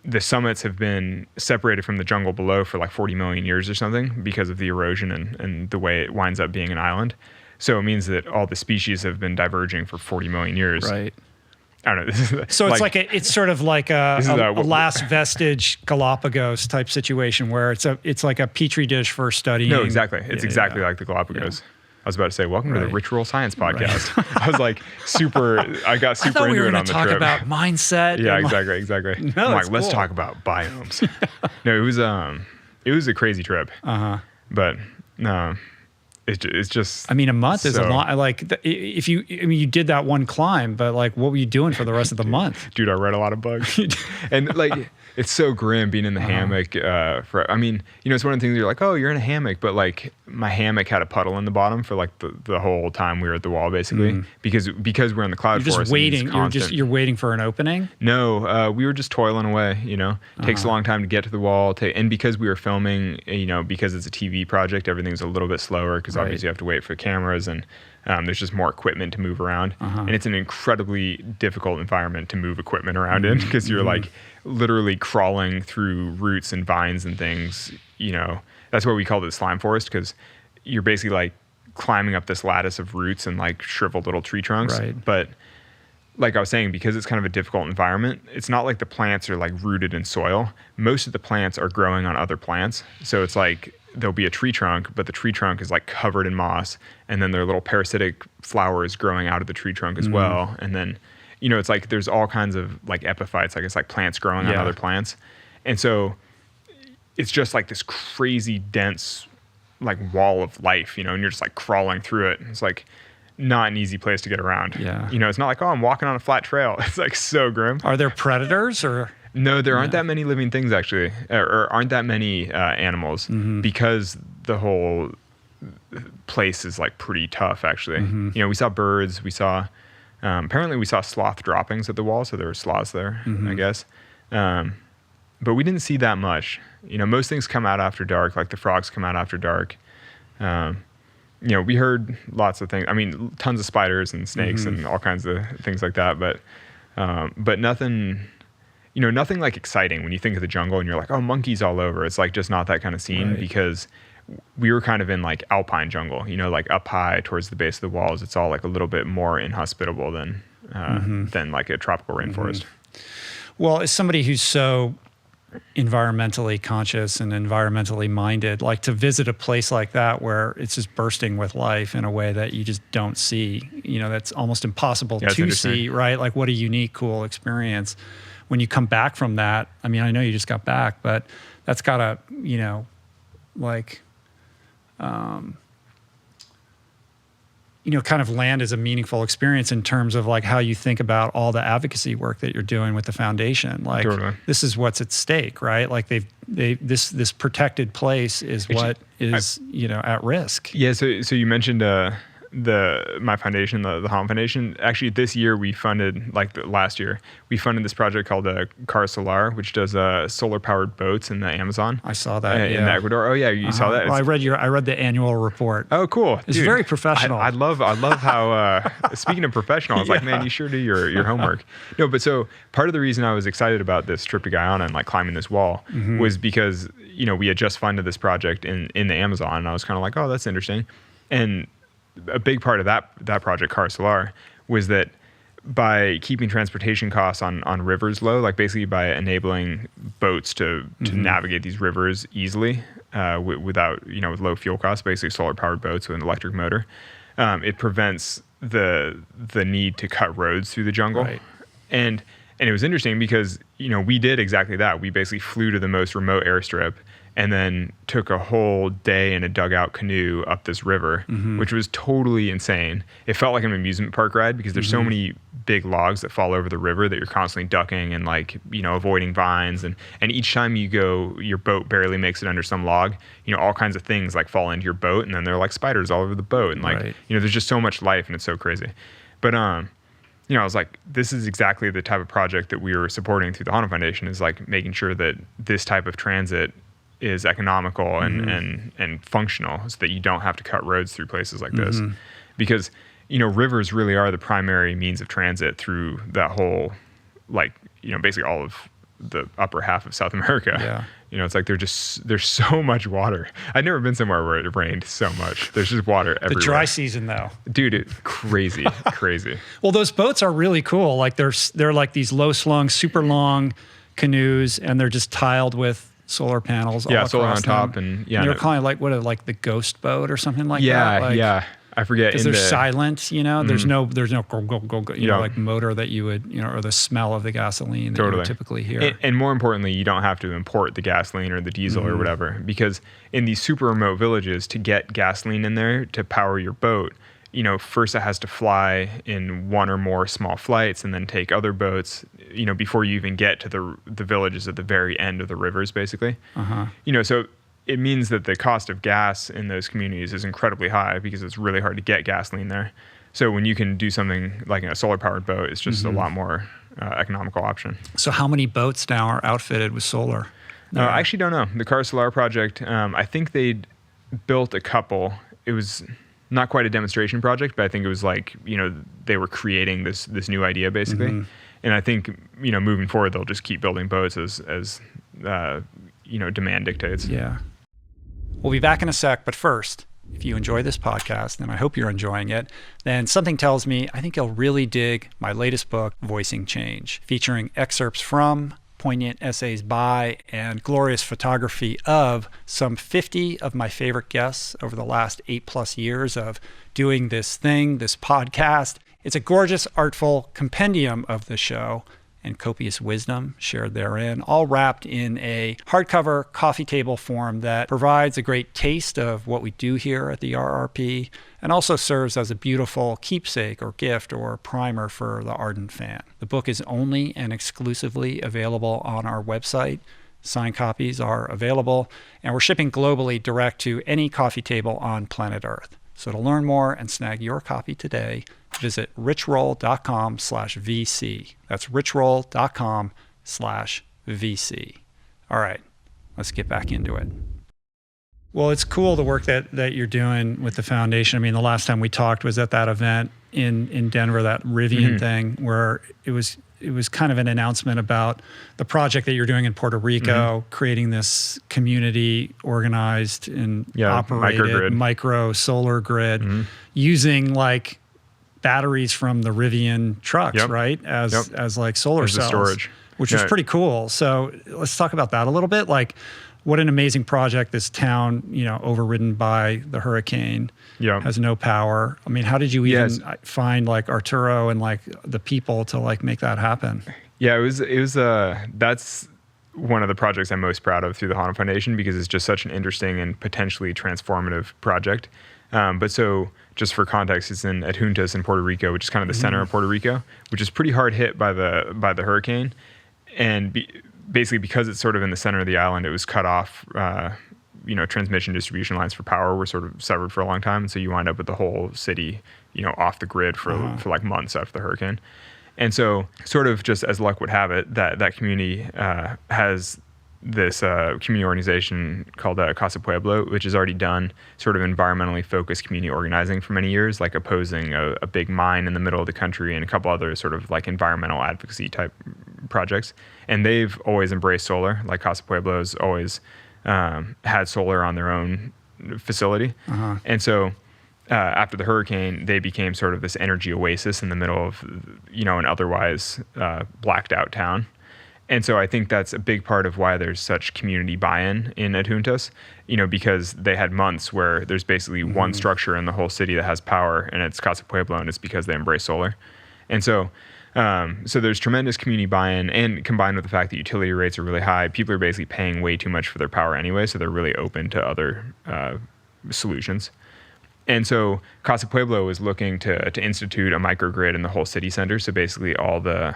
the summits have been separated from the jungle below for like 40 million years or something because of the erosion and the way it winds up being an island. So it means that all the species have been diverging for 40 million years. Right. I don't know. So it's sort of like a last vestige Galapagos type situation where it's like a petri dish for studying. No, exactly. It's exactly like the Galapagos. Yeah. I was about to say, welcome to the Ritual Science Podcast. Right. I was like I got super into it on the trip. I thought we were going to talk about mindset. Yeah, exactly. No, I'm like, let's talk about biomes. No, it was a crazy trip. But no. It's just. I mean, a month is a lot. Like, you did that one climb, but like, what were you doing for the rest of the month? Dude, I read a lot of books, and like, it's so grim being in the hammock. I mean, it's one of the things you're like, oh, you're in a hammock, but like, my hammock had a puddle in the bottom for like the whole time we were at the wall, basically, because we're in the cloud forest. You're just waiting. You're waiting for an opening. No, we were just toiling away. Takes a long time to get to the wall. And because we were filming, because it's a TV project, everything's a little bit slower because obviously you have to wait for cameras and there's just more equipment to move around. And it's an incredibly difficult environment to move equipment around in because you're like literally crawling through roots and vines and things. That's why we call it the slime forest because you're basically like climbing up this lattice of roots and like shriveled little tree trunks. Right. But like I was saying, because it's kind of a difficult environment, it's not like the plants are like rooted in soil. Most of the plants are growing on other plants. So it's like there'll be a tree trunk, but the tree trunk is like covered in moss, and then there are little parasitic flowers growing out of the tree trunk as well. And then, you know, it's like there's all kinds of like epiphytes, like it's like plants growing on other plants. And so it's just like this crazy dense like wall of life, you know, and you're just like crawling through it. It's like not an easy place to get around. Yeah. You know, it's not like, oh, I'm walking on a flat trail. It's like so grim. Are there predators or? No, there aren't that many living things actually, or aren't that many animals, because the whole place is like pretty tough actually. You know, we saw birds, we saw, apparently we saw sloth droppings at the wall. So there were sloths there, I guess. But we didn't see that much. You know, most things come out after dark, like the frogs come out after dark. You know, we heard lots of things. I mean, tons of spiders and snakes and all kinds of things like that. But nothing, you know, nothing like exciting when you think of the jungle and you're like, oh, monkeys all over. It's like just not that kind of scene because we were kind of in like alpine jungle, you know, like up high towards the base of the walls. It's all like a little bit more inhospitable than like a tropical rainforest. Well, as somebody who's so environmentally conscious and environmentally minded, like to visit a place like that where it's just bursting with life in a way that you just don't see, you know, that's almost impossible to see, right? Like what a unique, cool experience. When you come back from that, I mean, I know you just got back, but that's gotta, you know, like, you know, kind of land as a meaningful experience in terms of like how you think about all the advocacy work that you're doing with the foundation. Like this is what's at stake, right? Like this protected place is what is, you know, at risk. Yeah. So you mentioned, my foundation, the Honnold Foundation. Actually, this year we funded, like last year, we funded this project called Car Solar, which does solar powered boats in the Amazon. I saw that in Ecuador. Oh yeah, you saw that. Well, I read the annual report. Oh, cool. It's very professional. I love how. Speaking of professional, I was like, man, you sure do your homework. No, but so part of the reason I was excited about this trip to Guyana and like climbing this wall was because, you know, we had just funded this project in the Amazon, and I was kind of like, oh, that's interesting, and a big part of that project, Car Solar, was that by keeping transportation costs on rivers low, like basically by enabling boats to navigate these rivers easily without, you know, with low fuel costs, basically solar powered boats with an electric motor, it prevents the need to cut roads through the jungle. Right. And it was interesting because, you know, we did exactly that. We basically flew to the most remote airstrip and then took a whole day in a dugout canoe up this river, which was totally insane. It felt like an amusement park ride because there's so many big logs that fall over the river that you're constantly ducking and like, you know, avoiding vines. And each time you go, your boat barely makes it under some log, you know, all kinds of things like fall into your boat, and then there are like spiders all over the boat. And like, you know, there's just so much life and it's so crazy. But, you know, I was like, this is exactly the type of project that we were supporting through the Honnold Foundation, is like making sure that this type of transit is economical and functional, so that you don't have to cut roads through places like this. Because, you know, rivers really are the primary means of transit through that whole, like, you know, basically all of the upper half of South America. Yeah. You know, it's like there's so much water. I've never been somewhere where it rained so much. There's just water everywhere. The dry season though. Dude, it's crazy, crazy. Well, those boats are really cool. Like they're like these low slung, super long canoes, and they're just tiled with solar panels. Yeah, all solar on them. top, and and they're kind of like like the ghost boat or something like that. Like, yeah. I forget. Because they're silent, you know. There's no go, you know, like motor that you would, you know, or the smell of the gasoline that you would typically hear. And more importantly, you don't have to import the gasoline or the diesel or whatever, because in these super remote villages, to get gasoline in there to power your boat, you know, first it has to fly in one or more small flights and then take other boats, you know, before you even get to the villages at the very end of the rivers, basically. You know, so it means that the cost of gas in those communities is incredibly high because it's really hard to get gasoline there. So when you can do something like a solar powered boat, it's just a lot more economical option. So how many boats now are outfitted with solar? I actually don't know. The Car Solar project, I think they'd built a couple. It was not quite a demonstration project, but I think it was like, you know, they were creating this new idea basically. And I think, you know, moving forward, they'll just keep building boats as you know, demand dictates. Yeah. We'll be back in a sec, but first, if you enjoy this podcast, and I hope you're enjoying it, then something tells me I think you'll really dig my latest book, Voicing Change, featuring excerpts from, poignant essays by, and glorious photography of some 50 of my favorite guests over the last 8+ years of doing this thing, this podcast. It's a gorgeous, artful compendium of the show and copious wisdom shared therein, all wrapped in a hardcover coffee table form that provides a great taste of what we do here at the RRP and also serves as a beautiful keepsake or gift or primer for the ardent fan. The book is only and exclusively available on our website. Signed copies are available, and we're shipping globally direct to any coffee table on planet Earth. So to learn more and snag your copy today, visit richroll.com/VC. That's richroll.com/VC. All right, let's get back into it. Well, it's cool the work that you're doing with the foundation. I mean, the last time we talked was at that event in Denver, that Rivian thing, where it was kind of an announcement about the project that you're doing in Puerto Rico, creating this community organized and operated micro solar grid using like batteries from the Rivian trucks, right? As like solar cells, storage, which was pretty cool. So let's talk about that a little bit. Like, what an amazing project. This town, overridden by the hurricane, has no power. I mean, how did you even find like Arturo and like the people to like make that happen? Yeah, it was that's one of the projects I'm most proud of through the Honnold Foundation, because it's just such an interesting and potentially transformative project. But so just for context, it's in Adjuntas in Puerto Rico, which is kind of the center of Puerto Rico, which is pretty hard hit by the hurricane. And basically because it's sort of in the center of the island, it was cut off, transmission distribution lines for power were sort of severed for a long time. And so you wind up with the whole city, off the grid for like months after the hurricane. And so sort of just as luck would have it, that community has this community organization called Casa Pueblo, which has already done sort of environmentally focused community organizing for many years, like opposing a big mine in the middle of the country and a couple other sort of like environmental advocacy type projects. And they've always embraced solar. Like Casa Pueblo's always had solar on their own facility. And so after the hurricane, they became sort of this energy oasis in the middle of, an otherwise blacked out town. And so I think that's a big part of why there's such community buy-in in Adjuntas, because they had months where there's basically one structure in the whole city that has power, and it's Casa Pueblo, and it's because they embrace solar. And so so there's tremendous community buy-in, and combined with the fact that utility rates are really high, people are basically paying way too much for their power anyway, so they're really open to other solutions. And so Casa Pueblo was looking to institute a microgrid in the whole city center. So basically all the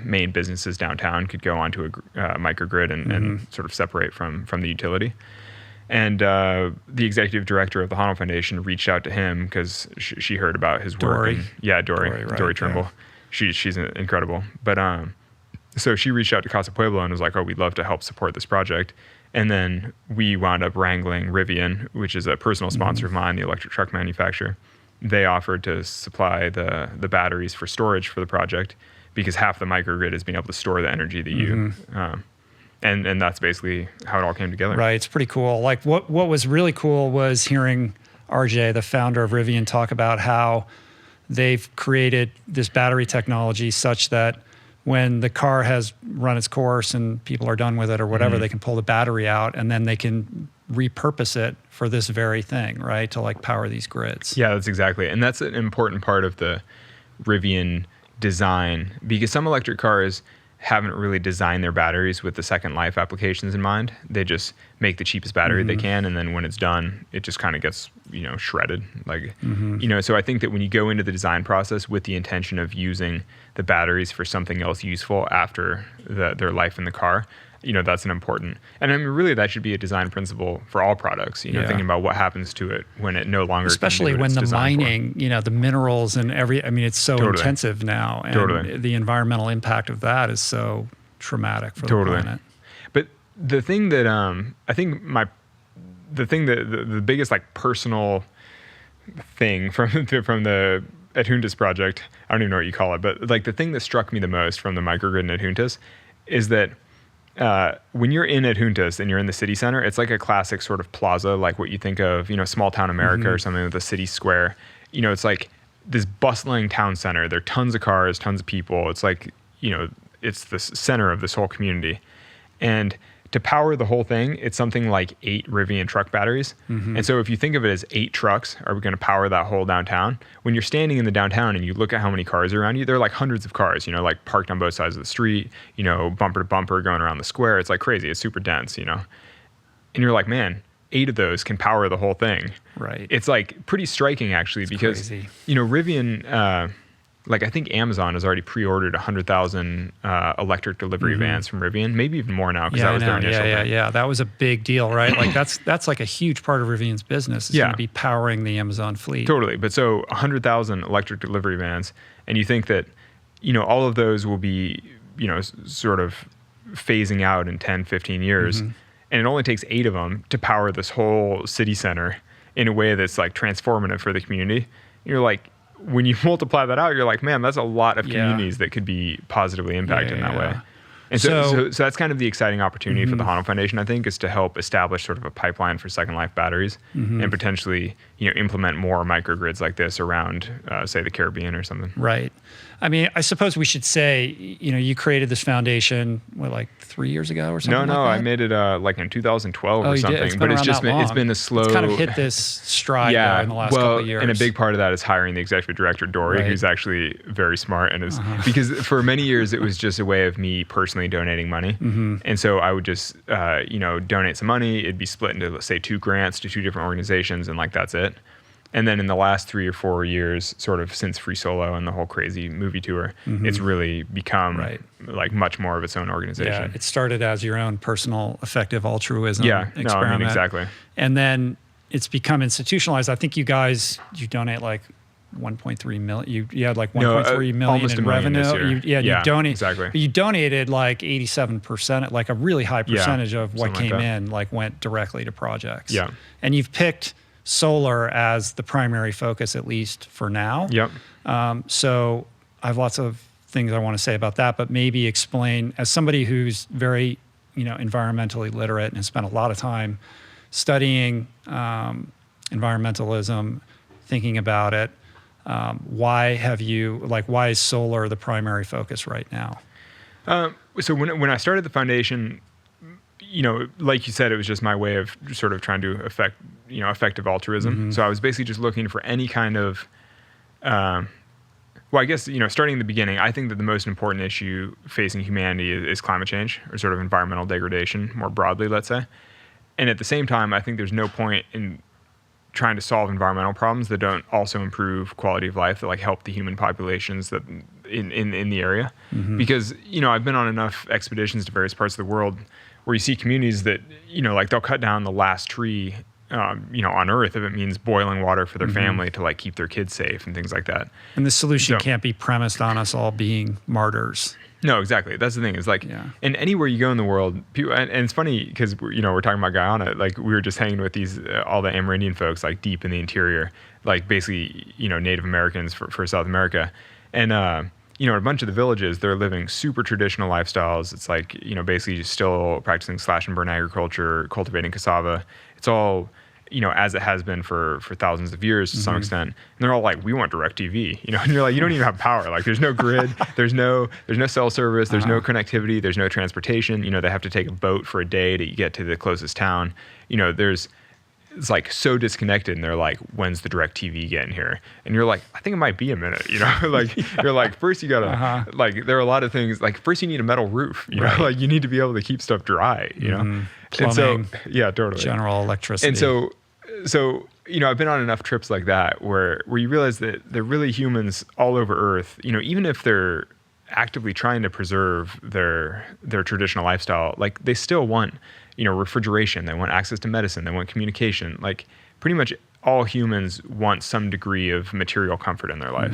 main businesses downtown could go onto a microgrid and sort of separate from the utility. And the executive director of the Honnold Foundation reached out to him because she heard about his work. Dory Trimble. Yeah. She's incredible. But so she reached out to Casa Pueblo and was like, oh, we'd love to help support this project. And then we wound up wrangling Rivian, which is a personal sponsor of mine, the electric truck manufacturer. They offered to supply the batteries for storage for the project, because half the microgrid is being able to store the energy that you, and that's basically how it all came together. Right, it's pretty cool. Like what was really cool was hearing RJ, the founder of Rivian, talk about how they've created this battery technology such that when the car has run its course and people are done with it or whatever, they can pull the battery out and then they can repurpose it for this very thing, right? To like power these grids. Yeah, that's exactly. And that's an important part of the Rivian design, because some electric cars haven't really designed their batteries with the second life applications in mind. They just make the cheapest battery they can, and then when it's done, it just kind of gets, shredded. Like, so I think that when you go into the design process with the intention of using the batteries for something else useful after their life in the car, that's an important, and I mean, really that should be a design principle for all products, thinking about what happens to it when it no longer especially can do when the mining, for. The minerals and it's so intensive now, and the environmental impact of that is so traumatic for the planet. But the thing that I think the biggest like personal thing from the Adjuntas project, I don't even know what you call it, but like the thing that struck me the most from the microgrid in Adjuntas is that when you're in Adjuntas and you're in the city center, it's like a classic sort of plaza, like what you think of, small town America or something with a city square. It's like this bustling town center. There are tons of cars, tons of people. It's like, it's the center of this whole community. And to power the whole thing, it's something like 8 Rivian truck batteries. And so if you think of it as 8 trucks are going to power that whole downtown, when you're standing in the downtown and you look at how many cars are around you, there are like hundreds of cars, like parked on both sides of the street, bumper to bumper going around the square. It's like crazy. It's super dense, And you're like, man, 8 of those can power the whole thing. Right. It's like pretty striking actually, because, crazy. Rivian, like I think Amazon has already pre-ordered 100,000 electric delivery vans from Rivian, maybe even more now because that was their initial thing. Yeah. That was a big deal, right? Like that's like a huge part of Rivian's business. It's going to be powering the Amazon fleet. Totally. But so 100,000 electric delivery vans, and you think that, all of those will be, sort of phasing out in 10, 15 years. And it only takes 8 of them to power this whole city center in a way that's like transformative for the community. You're like, when you multiply that out, you're like, man, that's a lot of communities that could be positively impacted in that way. And so that's kind of the exciting opportunity for the Honnold Foundation, I think, is to help establish sort of a pipeline for Second Life batteries and potentially, implement more microgrids like this around, say, the Caribbean or something. Right. I mean, I suppose we should say, you created this foundation, like 3 years ago or something? No, like that? I made it like in 2012 or something. It's been but it's been a slow. It's kind of hit this stride though, in the last couple of years. And a big part of that is hiring the executive director, Dory, who's actually very smart and is because for many years it was just a way of me personally donating money, and so I would just donate some money. It'd be split into, let's say, 2 grants to 2 different organizations, and like that's it. And then in the last 3 or 4 years, sort of since Free Solo and the whole crazy movie tour, it's really become like much more of its own organization. Yeah, it started as your own personal effective altruism experiment. No, I mean, exactly. And then it's become institutionalized. I think you donate like 1.3 million. You had like 1.3 million in revenue. You donate exactly. You donated like 87%, like a really high percentage of what came in, like went directly to projects. Yeah. And you've picked solar as the primary focus, at least for now. Yep. So I have lots of things I want to say about that, but maybe explain, as somebody who's very, environmentally literate and has spent a lot of time studying environmentalism, thinking about it, why is solar the primary focus right now? So when I started the foundation, like you said, it was just my way of sort of trying to affect, effective altruism. So I was basically just looking for any kind of, I guess, starting in the beginning, I think that the most important issue facing humanity is climate change, or sort of environmental degradation more broadly, let's say. And at the same time, I think there's no point in trying to solve environmental problems that don't also improve quality of life, that like help the human populations that in the area. Because, I've been on enough expeditions to various parts of the world where you see communities that, like they'll cut down the last tree, on Earth if it means boiling water for their family to like keep their kids safe and things like that. And the solution can't be premised on us all being martyrs. No, exactly. That's the thing. Is like, and anywhere you go in the world, people, and it's funny because we're talking about Guyana. Like we were just hanging with these all the Amerindian folks, like deep in the interior, like basically Native Americans for South America, and a bunch of the villages, they're living super traditional lifestyles. It's like basically still practicing slash and burn agriculture, cultivating cassava. It's all as it has been for thousands of years to some extent. And they're all like, we want DirecTV, and you're like, you don't even have power. Like there's no grid, there's no cell service, there's no connectivity, there's no transportation. They have to take a boat for a day to get to the closest town. It's like so disconnected, and they're like, when's the DirecTV getting here? And you're like, I think it might be a minute, like you're like, first you gotta like, there are a lot of things, like first you need a metal roof, like you need to be able to keep stuff dry, Plumbing, and so totally, general electricity. And so I've been on enough trips like that where you realize that they're really humans all over Earth, even if they're actively trying to preserve their traditional lifestyle, like they still want refrigeration, they want access to medicine, they want communication. Like pretty much all humans want some degree of material comfort in their life.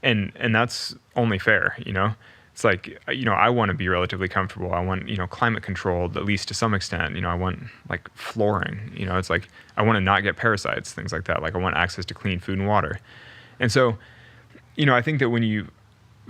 And that's only fair, It's like, I want to be relatively comfortable. I want, climate controlled, at least to some extent. I want like flooring, it's like, I want to not get parasites, things like that. Like I want access to clean food and water. And so, I think that when you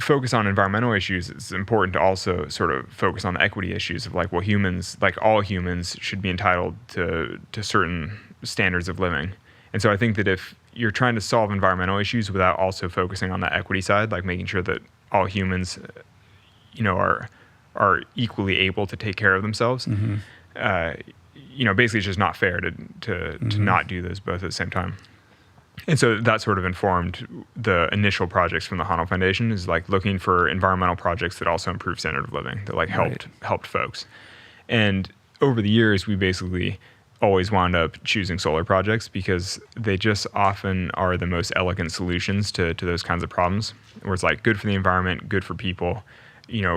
focus on environmental issues, it's important to also sort of focus on the equity issues of like, well, humans, like all humans, should be entitled to certain standards of living. And so I think that if you're trying to solve environmental issues without also focusing on the equity side, like making sure that all humans, are equally able to take care of themselves, basically it's just not fair to not do those both at the same time. And so that sort of informed the initial projects from the Honnold Foundation, is like looking for environmental projects that also improve standard of living, that like helped folks. And over the years, we basically always wound up choosing solar projects because they just often are the most elegant solutions to those kinds of problems, where it's like good for the environment, good for people,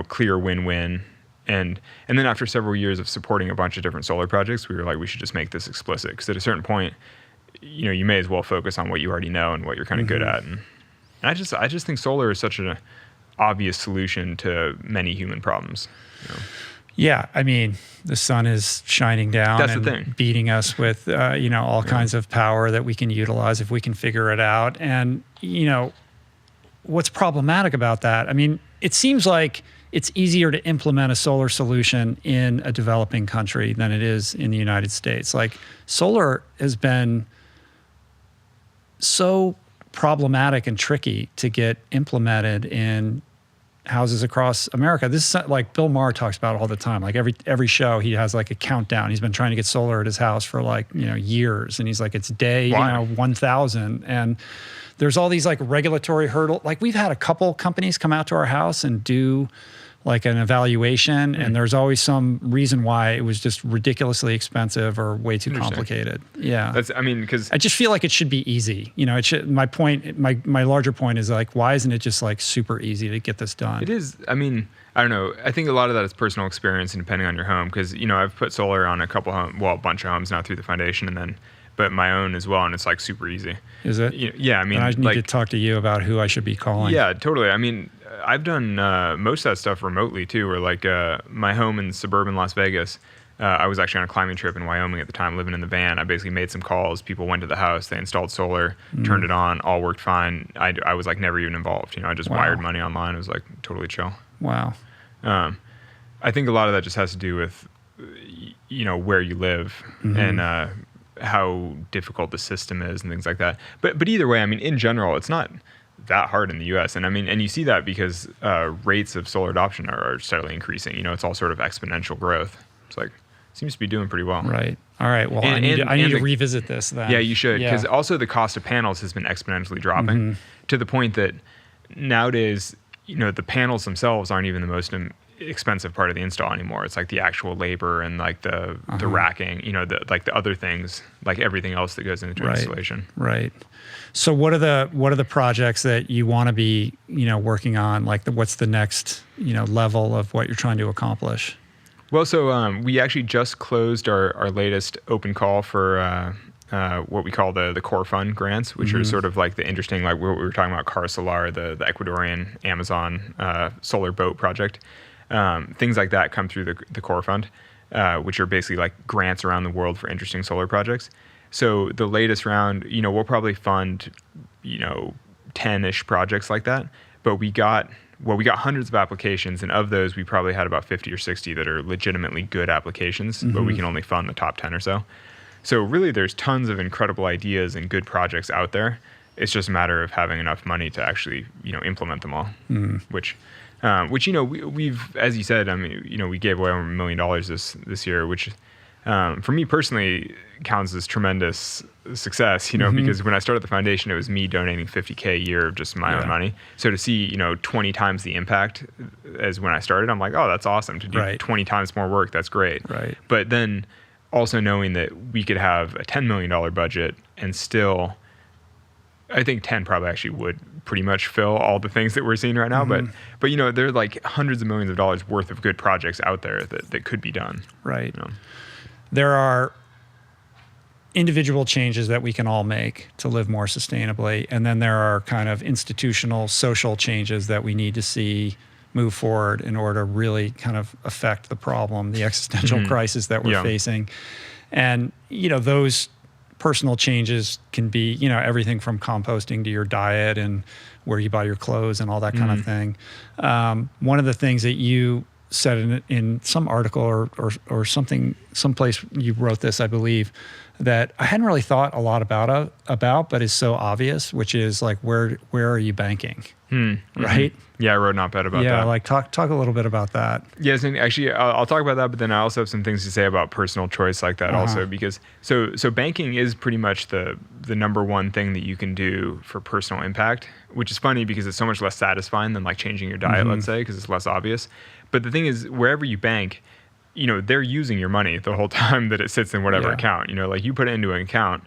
clear win-win. And then after several years of supporting a bunch of different solar projects, we were like, we should just make this explicit, because at a certain point, you may as well focus on what you already know and what you're kind of good at. And I just think solar is such an obvious solution to many human problems. Yeah, I mean, the sun is shining down. That's and the thing. Beating us with, all kinds of power that we can utilize if we can figure it out. And, what's problematic about that? I mean, it seems like it's easier to implement a solar solution in a developing country than it is in the United States. Like, solar has been so problematic and tricky to get implemented in houses across America. This is like Bill Maher talks about it all the time. Like every show, he has like a countdown. He's been trying to get solar at his house for like, years. And he's like, it's day, 1,000. And there's all these like regulatory hurdles. Like, we've had a couple companies come out to our house and do like an evaluation, and there's always some reason why it was just ridiculously expensive or way too complicated. Yeah. Because I just feel like it should be easy. It should, my larger point is like, why isn't it just like super easy to get this done? It is. I don't know. I think a lot of that is personal experience and depending on your home, because, I've put solar on a bunch of homes now through the foundation, but my own as well, and it's like super easy. Is it? Yeah, I need to talk to you about who I should be calling. Yeah, totally. I've done most of that stuff remotely too, where like my home in suburban Las Vegas, I was actually on a climbing trip in Wyoming at the time, living in the van. I basically made some calls. People went to the house, they installed solar, turned it on, all worked fine. I was like never even involved. I just wired money online. It was like totally chill. Wow. I think a lot of that just has to do with, where you live and how difficult the system is and things like that. But either way, in general, it's not that hard in the U.S. And you see that because rates of solar adoption are steadily increasing. It's all sort of exponential growth. It's like, seems to be doing pretty well. Right. All right. Well, I need to revisit this then. Yeah, you should. Because also the cost of panels has been exponentially dropping to the point that nowadays, the panels themselves aren't even the most expensive part of the install anymore. It's like the actual labor and like the racking, the other things, like everything else that goes into installation. Right. So what are the projects that you want to be, working on? Like what's the next, level of what you're trying to accomplish? Well, so we actually just closed our latest open call for what we call the Core Fund grants, which are sort of like the interesting, like what we were talking about, Car Solar, the Ecuadorian Amazon solar boat project. Things like that come through the Core Fund, which are basically like grants around the world for interesting solar projects. So the latest round, we'll probably fund, 10-ish projects like that. But we got hundreds of applications, and of those, we probably had about 50 or 60 that are legitimately good applications, but we can only fund the top 10 or so. So really, there's tons of incredible ideas and good projects out there. It's just a matter of having enough money to actually, implement them all, which we've, as you said, we gave away over $1 million this year, which for me personally counts as tremendous success, because when I started the foundation, it was me donating $50K a year of just my own money. So to see, 20 times the impact as when I started, I'm like, oh, that's awesome. To do 20 times more work, that's great. Right. But then also knowing that we could have a $10 million budget and still, I think 10 probably actually would pretty much fill all the things that we're seeing right now. But there are like hundreds of millions of dollars worth of good projects out there that could be done. Right. There are individual changes that we can all make to live more sustainably. And then there are kind of institutional, social changes that we need to see move forward in order to really kind of affect the problem, the existential crisis that we're facing. And, those personal changes can be, everything from composting to your diet and where you buy your clothes and all that kind of thing. One of the things that you said in some article or something, someplace you wrote this, I believe, that I hadn't really thought a lot about, but is so obvious, which is like, where are you banking? Right? Yeah, I wrote an op-ed about that. Yeah, like talk a little bit about that. Yes, and actually, I'll talk about that, but then I also have some things to say about personal choice like that also, because so banking is pretty much the number one thing that you can do for personal impact, which is funny because it's so much less satisfying than like changing your diet, let's say, because it's less obvious. But the thing is, wherever you bank, they're using your money the whole time that it sits in whatever account. Like you put it into an account,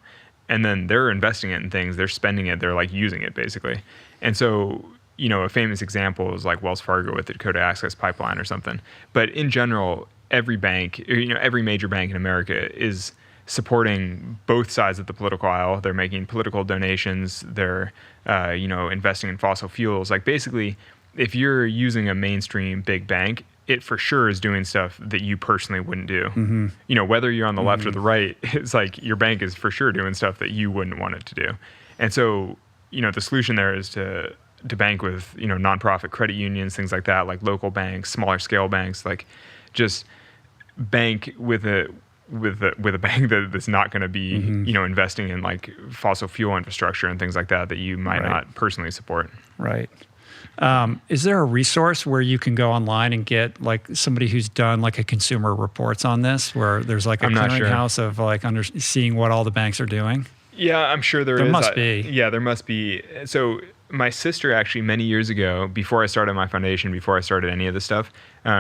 and then they're investing it in things, they're spending it, they're like using it basically. And so, a famous example is like Wells Fargo with the Dakota Access Pipeline or something. But in general, every bank, every major bank in America is supporting both sides of the political aisle. They're making political donations. They're, investing in fossil fuels. Like basically, if you're using a mainstream big bank, it for sure is doing stuff that you personally wouldn't do. Whether you're on the left or the right, it's like your bank is for sure doing stuff that you wouldn't want it to do. And so, the solution there is to bank with, nonprofit credit unions, things like that, like local banks, smaller scale banks, like just bank with a bank that's not going to be, investing in like fossil fuel infrastructure and things like that you might not personally support. Right. Is there a resource where you can go online and get like somebody who's done like a consumer reports on this, where there's like a clearinghouse of like seeing what all the banks are doing? Yeah, I'm sure there is. There must be. Yeah, there must be. So my sister actually many years ago, before I started my foundation, before I started any of this stuff,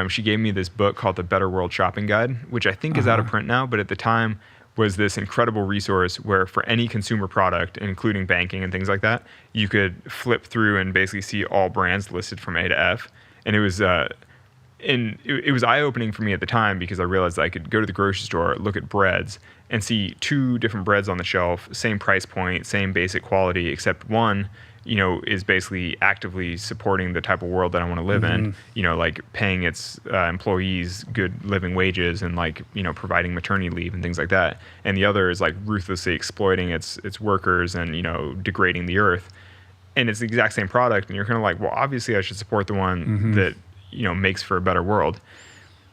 she gave me this book called The Better World Shopping Guide, which I think is out of print now, but at the time was this incredible resource where for any consumer product, including banking and things like that, you could flip through and basically see all brands listed from A to F. And it was it was eye-opening for me at the time because I realized I could go to the grocery store, look at breads, and see two different breads on the shelf, same price point, same basic quality, except one, is basically actively supporting the type of world that I want to live in, like paying its employees good living wages and like, providing maternity leave and things like that. And the other is like ruthlessly exploiting its workers and, degrading the earth. And it's the exact same product. And you're kind of like, well, obviously I should support the one that, makes for a better world.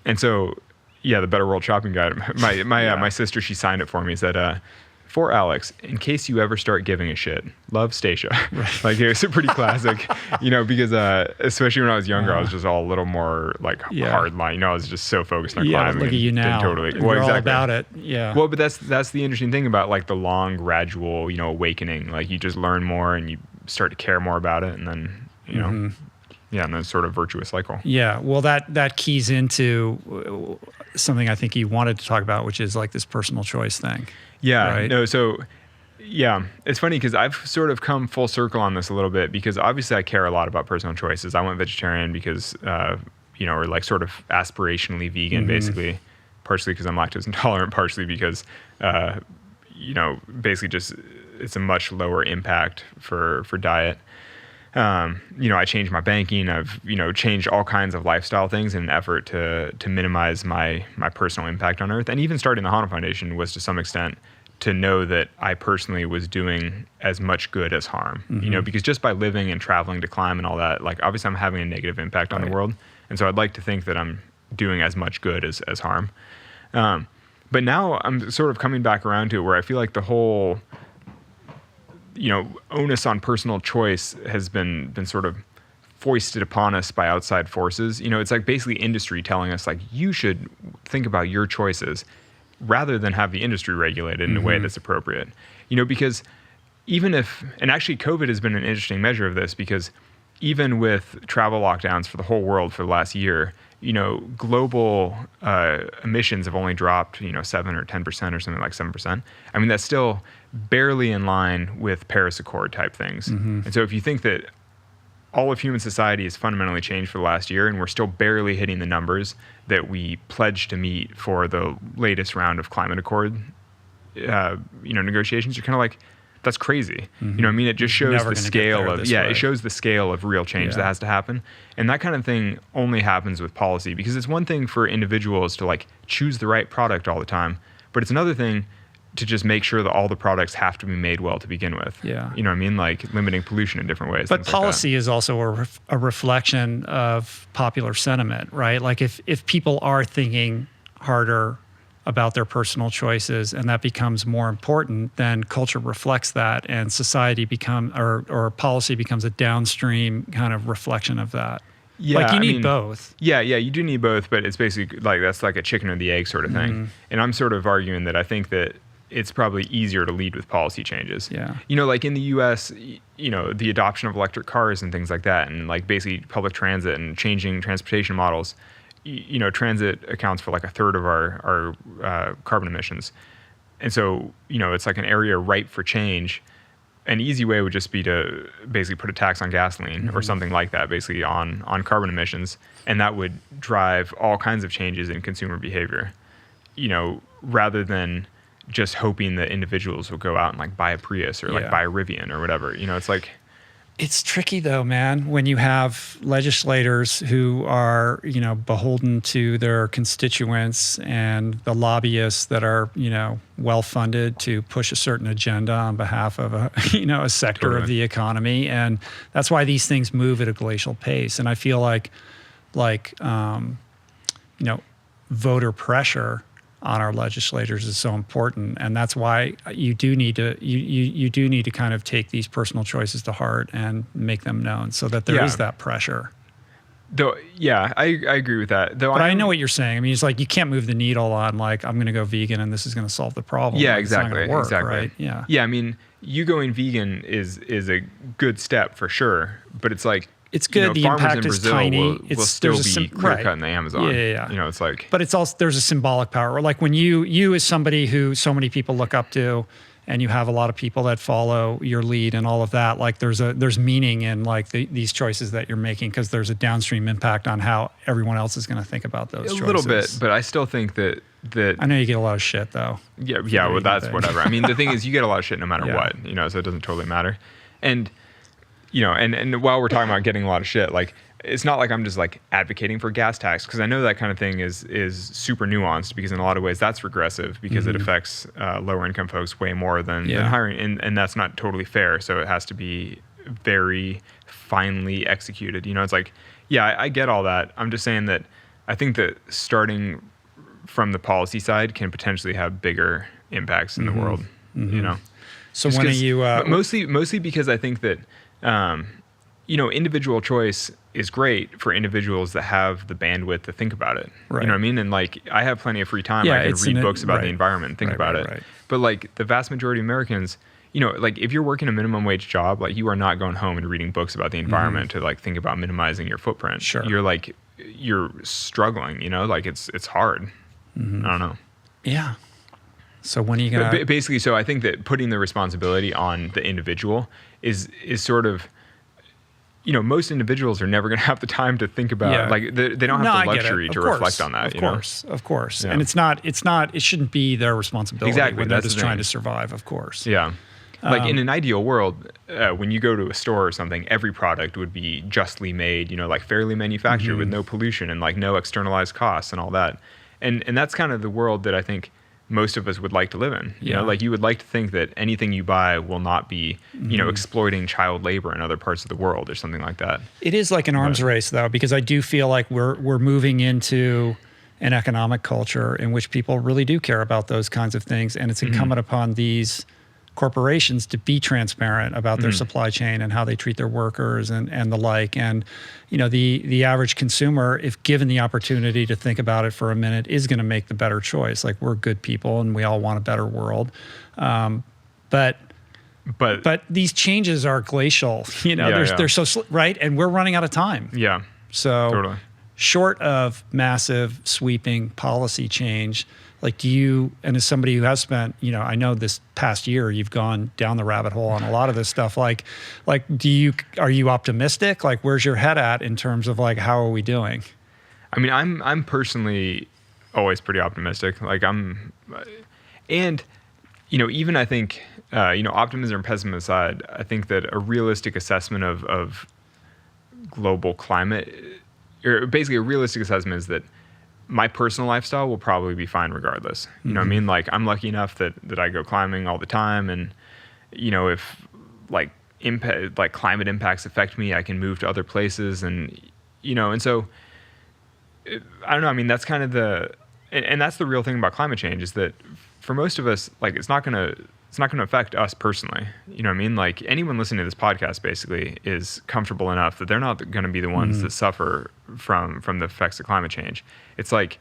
And so, yeah, the Better World Shopping Guide, my sister, she signed it for me, said, for Alex, in case you ever start giving a shit, love Stacia. Right. Like it was a pretty classic, because especially when I was younger, I was just all a little more like hard line. I was just so focused on climbing. Look at you now. Totally. You're all about it. Yeah. Well, but that's the interesting thing about like the long gradual, awakening. Like you just learn more and you start to care more about it, and then and then sort of virtuous cycle. Yeah. Well, that keys into something I think you wanted to talk about, which is like this personal choice thing. Yeah. Right? No. So, yeah, it's funny because I've sort of come full circle on this a little bit because obviously I care a lot about personal choices. I went vegetarian because, or like sort of aspirationally vegan, basically, partially because I'm lactose intolerant, partially because, basically just it's a much lower impact for diet. I changed my banking. I've, changed all kinds of lifestyle things in an effort to minimize my personal impact on Earth. And even starting the Honnold Foundation was to some extent to know that I personally was doing as much good as harm, because just by living and traveling to climb and all that, like obviously I'm having a negative impact on the world. And so I'd like to think that I'm doing as much good as harm. But now I'm sort of coming back around to it where I feel like the whole onus on personal choice has been sort of foisted upon us by outside forces. It's like basically industry telling us like, you should think about your choices rather than have the industry regulated in a way that's appropriate. Because even if, and actually COVID has been an interesting measure of this because even with travel lockdowns for the whole world for the last year, global emissions have only dropped, 7 or 10% or something like 7%. I mean, that's still barely in line with Paris Accord type things. And so if you think that all of human society has fundamentally changed for the last year and we're still barely hitting the numbers that we pledged to meet for the latest round of climate accord, negotiations, you're kind of like, that's crazy. It just shows the scale of, it shows the scale of real change that has to happen. And that kind of thing only happens with policy because it's one thing for individuals to like choose the right product all the time, but it's another thing to just make sure that all the products have to be made well to begin with. Yeah. You know what I mean? Like limiting pollution in different ways. But policy is also a reflection of popular sentiment, right? Like if people are thinking harder about their personal choices and that becomes more important, then culture reflects that, and society or policy becomes a downstream kind of reflection of that. Yeah, like you need both. Yeah, you do need both, but it's basically like that's like a chicken or the egg sort of thing. And I'm sort of arguing that I think that it's probably easier to lead with policy changes. Yeah. You know, like in the US, you know, the adoption of electric cars and things like that, and like basically public transit and changing transportation models, you know, transit accounts for like a third of our carbon emissions. And so, you know, it's like an area ripe for change. An easy way would just be to basically put a tax on gasoline or something like that, basically on carbon emissions. And that would drive all kinds of changes in consumer behavior, you know, rather than just hoping that individuals will go out and like buy a Prius or like buy a Rivian or whatever. You know, it's like... It's tricky though, man, when you have legislators who are, you know, beholden to their constituents and the lobbyists that are, you know, well-funded to push a certain agenda on behalf of a, you know, a sector of the economy. And that's why these things move at a glacial pace. And I feel like, you know, voter pressure on our legislators is so important, and that's why you do need to you do need to kind of take these personal choices to heart and make them known, so that there is that pressure. Though, yeah, I agree with that. Though, but I know what you're saying. I mean, it's like you can't move the needle on like I'm going to go vegan and this is going to solve the problem. Yeah, like, exactly. It's not gonna work, exactly. Right? Yeah. Yeah, I mean, you going vegan is a good step for sure, but it's like. It's good. The impact is tiny. Will still be clear cut in the Amazon. Yeah. You know, it's like. But it's also there's a symbolic power. Like when you as somebody who so many people look up to, and you have a lot of people that follow your lead and all of that. Like there's meaning in like these choices that you're making, because there's a downstream impact on how everyone else is going to think about those choices. A little bit, but I still think that. I know you get a lot of shit though. Yeah. Well, that's whatever. I mean, the thing is, you get a lot of shit no matter what. You know, so it doesn't totally matter. And. You know, and while we're talking about getting a lot of shit, like it's not like I'm just like advocating for gas tax, because I know that kind of thing is super nuanced, because in a lot of ways that's regressive, because it affects lower income folks way more than higher, and that's not totally fair. So it has to be very finely executed. You know, it's like, yeah, I get all that. I'm just saying that I think that starting from the policy side can potentially have bigger impacts in the world. You know, so when are you mostly because I think that. You know, individual choice is great for individuals that have the bandwidth to think about it. Right. You know what I mean? And like, I have plenty of free time. I can read books about the environment and think about it. Right. But like the vast majority of Americans, you know, like if you're working a minimum wage job, like you are not going home and reading books about the environment to like think about minimizing your footprint. Sure. You're struggling, you know, like it's hard. I don't know. Yeah. So when are you going to... Basically, so I think that putting the responsibility on the individual is sort of, you know, most individuals are never going to have the time to think about, like they don't have the luxury to reflect on that. Of course. Yeah. And it shouldn't be their responsibility when they're just trying to survive, of course. Yeah. Like in an ideal world, when you go to a store or something, every product would be justly made, you know, like fairly manufactured with no pollution and like no externalized costs and all that. And that's kind of the world that I think most of us would like to live in. You know, like you would like to think that anything you buy will not be, you know, exploiting child labor in other parts of the world or something like that. It is like an arms race though, because I do feel like we're moving into an economic culture in which people really do care about those kinds of things. And it's incumbent upon these corporations to be transparent about their supply chain and how they treat their workers and the like. And, you know, the average consumer, if given the opportunity to think about it for a minute, is going to make the better choice. Like, we're good people and we all want a better world. But these changes are glacial, you know, they're so, right? And we're running out of time. Yeah. So totally. Short of massive sweeping policy change, like and as somebody who has spent, you know, I know this past year you've gone down the rabbit hole on a lot of this stuff. Like, are you optimistic? Like, where's your head at in terms of like, how are we doing? I mean, I'm personally always pretty optimistic. Like and you know, even I think, you know, optimism and pessimism aside, I think that a realistic assessment of global climate, or basically a realistic assessment is that my personal lifestyle will probably be fine regardless. You know what I mean? Like, I'm lucky enough that I go climbing all the time, and if like climate impacts affect me, I can move to other places, and and so I don't know. I mean, that's kind of and that's the real thing about climate change, is that for most of us, like, it's not gonna affect us personally. You know what I mean? Like, anyone listening to this podcast basically is comfortable enough that they're not going to be the ones that suffer from the effects of climate change. It's like,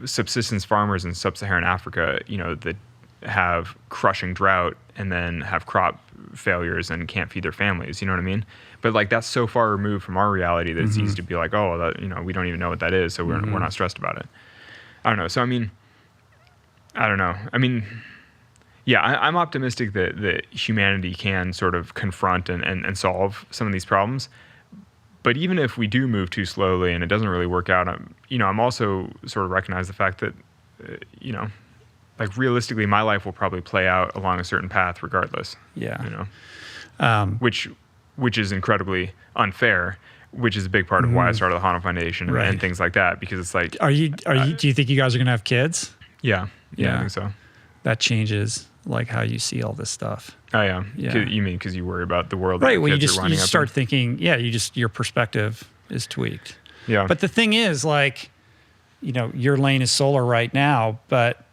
subsistence farmers in sub-Saharan Africa, that have crushing drought and then have crop failures and can't feed their families. You know what I mean? But like, that's so far removed from our reality that it's easy to be like, oh, that, we don't even know what that is, so we're not stressed about it. I don't know. So I mean, I don't know. I mean, yeah, I'm optimistic that humanity can sort of confront and solve some of these problems. But even if we do move too slowly and it doesn't really work out, I'm also sort of recognize the fact that, like, realistically, my life will probably play out along a certain path regardless. Yeah. Which is incredibly unfair, which is a big part of why I started the Honnold Foundation and things like that, because it's like, do you think you guys are going to have kids? Yeah, I think so. That changes like how you see all this stuff. Oh yeah. You mean because you worry about the world? Right. Well, you just start thinking. Yeah. Your perspective is tweaked. Yeah. But the thing is, like, your lane is solar right now, but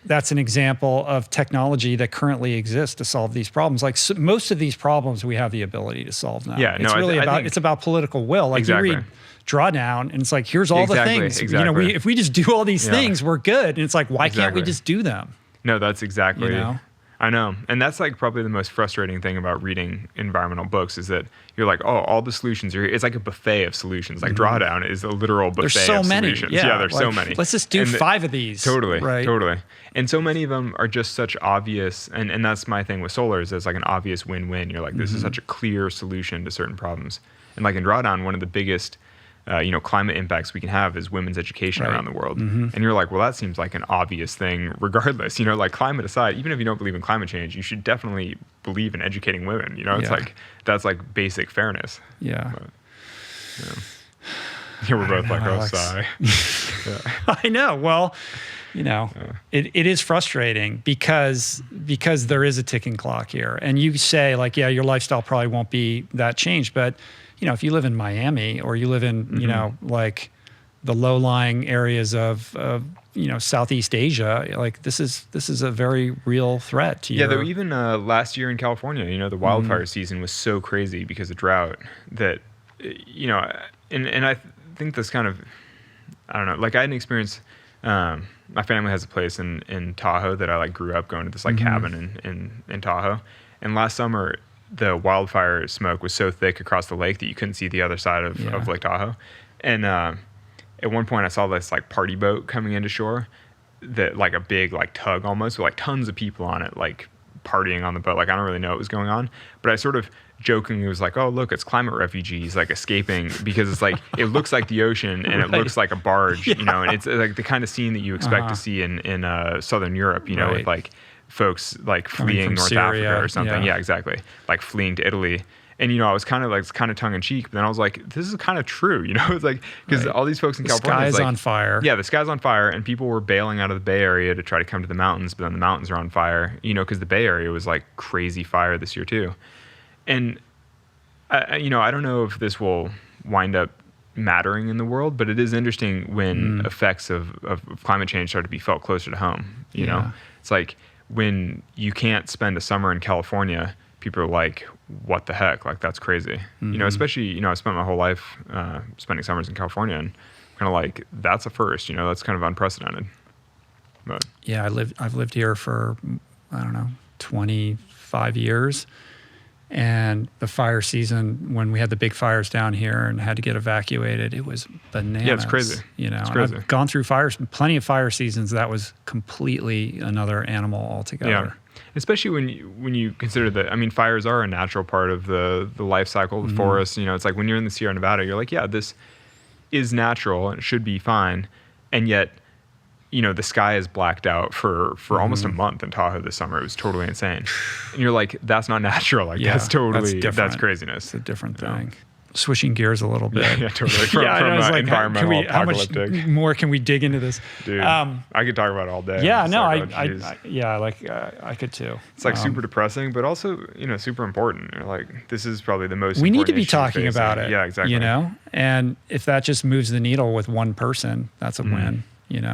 that's an example of technology that currently exists to solve these problems. Like, most of these problems we have the ability to solve now. Yeah. It's really it's about political will. Like, exactly. you read Drawdown, and it's like, here's all the things. Exactly. If we just do all these things, we're good. And it's like, why can't we just do them? No, that's exactly. I know. And that's like probably the most frustrating thing about reading environmental books, is that you're like, oh, all the solutions are here. It's like a buffet of solutions. Like, Drawdown is a literal buffet of solutions. Yeah, there's so many. Let's just do 5 of these. Totally. Right? Totally. And so many of them are just such obvious, and that's my thing with solar, is it's like an obvious win-win. You're like, this is such a clear solution to certain problems. And like in Drawdown, one of the biggest climate impacts we can have is women's education around the world. And you're like, well, that seems like an obvious thing regardless. Like, climate aside, even if you don't believe in climate change, you should definitely believe in educating women. It's like, that's like basic fairness. Yeah. But, we're both like, oh, sigh. I know. Well, it is frustrating because there is a ticking clock here. And you say, like, yeah, your lifestyle probably won't be that changed, but if you live in Miami, or you live in, like the low-lying areas of Southeast Asia, like, this is a very real threat to you. Yeah, though, even last year in California, the wildfire season was so crazy because of drought that, and I think this kind of, I don't know, like, I had an experience. My family has a place in Tahoe that I like grew up going to this like cabin in Tahoe, and last summer, the wildfire smoke was so thick across the lake that you couldn't see the other side of Lake Tahoe. And at one point I saw this like party boat coming into shore, that like a big like tug almost, with like tons of people on it, like partying on the boat. Like, I don't really know what was going on, but I sort of jokingly was like, oh, look, it's climate refugees like escaping, because it's like, it looks like the ocean and it looks like a barge, and it's like the kind of scene that you expect to see in Southern Europe, with like folks like fleeing North Syria, Africa or something. Yeah, exactly. Like fleeing to Italy. And, I was kind of tongue in cheek, but then I was like, this is kind of true, It's like, because all these folks in California. The sky's like, on fire. Yeah, the sky's on fire, and people were bailing out of the Bay Area to try to come to the mountains, but then the mountains are on fire, because the Bay Area was like crazy fire this year too. And, I don't know if this will wind up mattering in the world, but it is interesting when effects of climate change start to be felt closer to home, you know? It's like, when you can't spend a summer in California, people are like, what the heck? Like, that's crazy. Especially, I spent my whole life spending summers in California, and kind of like, that's a first, that's kind of unprecedented. But yeah, I've lived here for, I don't know, 25 years. And the fire season, when we had the big fires down here and had to get evacuated, it was bananas. Yeah, it's crazy. It's crazy. I've gone through plenty of fire seasons. That was completely another animal altogether. Yeah, especially when you consider that. I mean, fires are a natural part of the life cycle of the forest. It's like when you're in the Sierra Nevada, you're like, yeah, this is natural and it should be fine, and yet, the sky is blacked out for almost a month in Tahoe this summer. It was totally insane. And you're like, that's not natural. Like, that's totally, that's craziness. It's a different thing. switching gears a little bit. Yeah, totally. From environmental apocalyptic. How much more can we dig into this? Dude, I could talk about it all day. Yeah, no, I could too. It's like super depressing, but also, super important. You're like, this is probably the most. We need to be issue talking facing. about it. Yeah, exactly. And if that just moves the needle with one person, that's a win.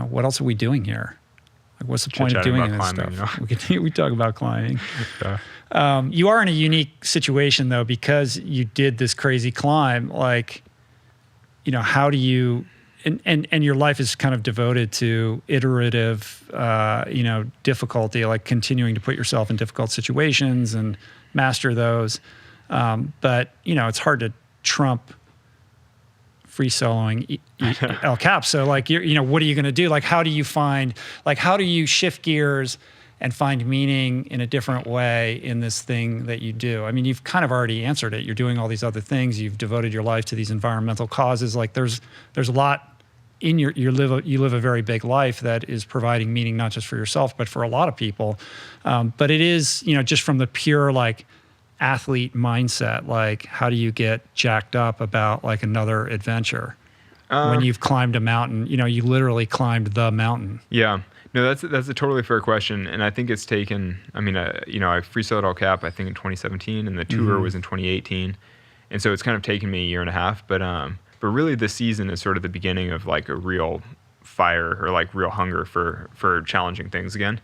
What else are we doing here? Like, what's the point of doing this stuff? We talk about climbing. Yeah. You are in a unique situation though, because you did this crazy climb. Like, how do you, and your life is kind of devoted to iterative, difficulty, like continuing to put yourself in difficult situations and master those. But it's hard to trump free soloing El Cap. So like, what are you going to do? Like, how do you shift gears and find meaning in a different way in this thing that you do? I mean, you've kind of already answered it. You're doing all these other things. You've devoted your life to these environmental causes. Like there's a lot in you live a very big life that is providing meaning, not just for yourself, but for a lot of people. But it is, just from the pure, like, athlete mindset, like how do you get jacked up about like another adventure when you've climbed a mountain? You literally climbed the mountain. Yeah, no, that's a totally fair question, and I think it's taken. I mean, I free soloed El Cap I think in 2017, and the tour was in 2018, and so it's kind of taken me a year and a half. But really, this season is sort of the beginning of like a real fire or like real hunger for challenging things again.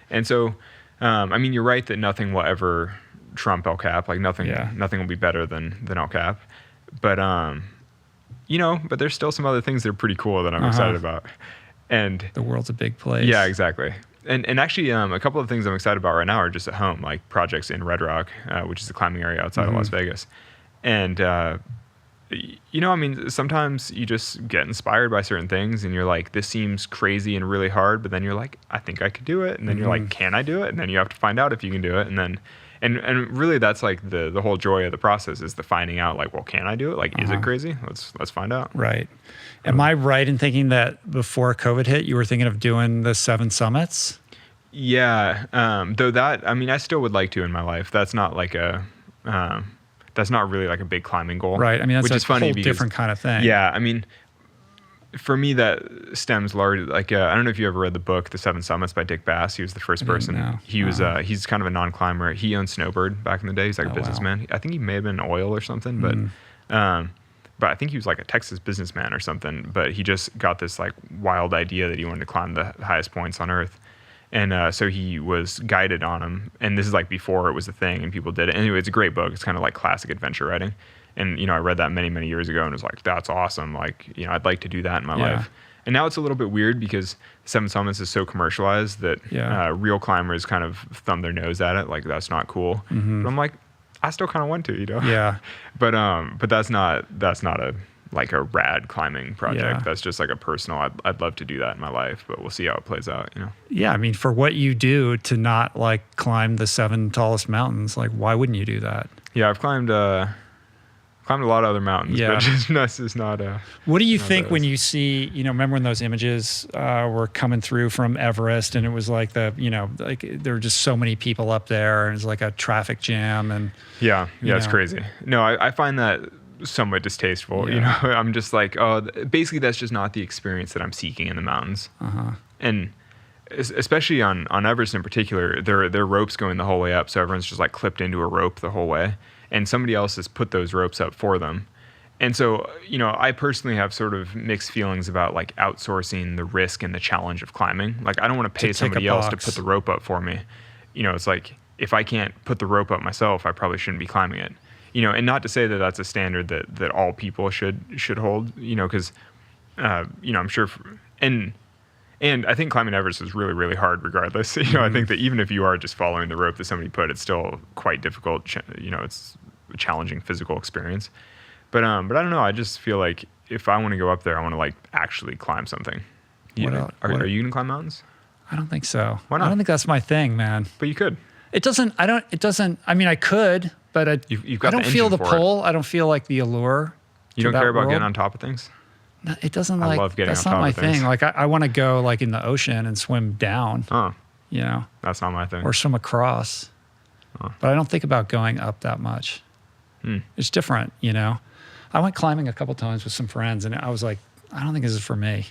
And so, I mean, you're right that nothing will ever trump El Cap. Like nothing will be better than El Cap. But but there's still some other things that are pretty cool that I'm excited about. And the world's a big place. Yeah, exactly. And actually, a couple of things I'm excited about right now are just at home, like projects in Red Rock, which is a climbing area outside of Las Vegas. And I mean, sometimes you just get inspired by certain things and you're like, this seems crazy and really hard, but then you're like, I think I could do it. And then you're like, can I do it? And then you have to find out if you can do it. And then And really, that's like the whole joy of the process is the finding out. Like, well, can I do it? Like, is it crazy? Let's find out. Right. Am I right in thinking that before COVID hit, you were thinking of doing the 7 summits? Yeah. Though that, I mean, I still would like to in my life. That's not like that's not really like a big climbing goal. Right. I mean, that's which is funny whole because, different kind of thing. Yeah. I mean, for me, that stems largely like I don't know if you ever read the book The 7 Summits by Dick Bass. He was the first person. He was he's kind of a non-climber. He owned Snowbird back in the day. He's like a businessman. Wow. I think he may have been in oil or something, but I think he was like a Texas businessman or something. But he just got this like wild idea that he wanted to climb the highest points on Earth, and so he was guided on them. And this is like before it was a thing and people did it. Anyway, it's a great book. It's kind of like classic adventure writing. And, I read that many, many years ago and was like, that's awesome. Like, I'd like to do that in my life. And now it's a little bit weird because 7 Summits is so commercialized that real climbers kind of thumb their nose at it. Like, that's not cool. But I'm like, I still kind of want to, Yeah. But that's not a rad climbing project. Yeah. That's just like a personal, I'd love to do that in my life, but we'll see how it plays out, Yeah. I mean, for what you do to not like climb the 7 tallest mountains, like why wouldn't you do that? Yeah. I've climbed a lot of other mountains, but this is not a... What do you think when you see, remember when those images were coming through from Everest and it was like there were just so many people up there and it was like a traffic jam and... Yeah, it's crazy. No, I find that somewhat distasteful, I'm just like, basically that's just not the experience that I'm seeking in the mountains. And especially on Everest in particular, there are ropes going the whole way up, so everyone's just like clipped into a rope the whole way. And somebody else has put those ropes up for them. And so, I personally have sort of mixed feelings about like outsourcing the risk and the challenge of climbing. Like, I don't want to pay somebody else to put the rope up for me. It's like, if I can't put the rope up myself, I probably shouldn't be climbing it. And not to say that that's a standard that all people should hold, because, I'm sure, and I think climbing Everest is really, really hard regardless. I think that even if you are just following the rope that somebody put, it's still quite difficult. It's a challenging physical experience. But I don't know. I just feel like if I want to go up there, I want to like actually climb something. Are you gonna climb mountains? I don't think so. Why not? I don't think that's my thing, man. But you could. I mean, I could, but I don't feel the pull. I don't feel like the allure. You don't care about getting on top of things? No, it doesn't like, I love getting that's on not top my of things. thing. Like I want to go like in the ocean and swim down, That's not my thing. Or swim across. But I don't think about going up that much. It's different, I went climbing a couple times with some friends, and I was like, I don't think this is for me.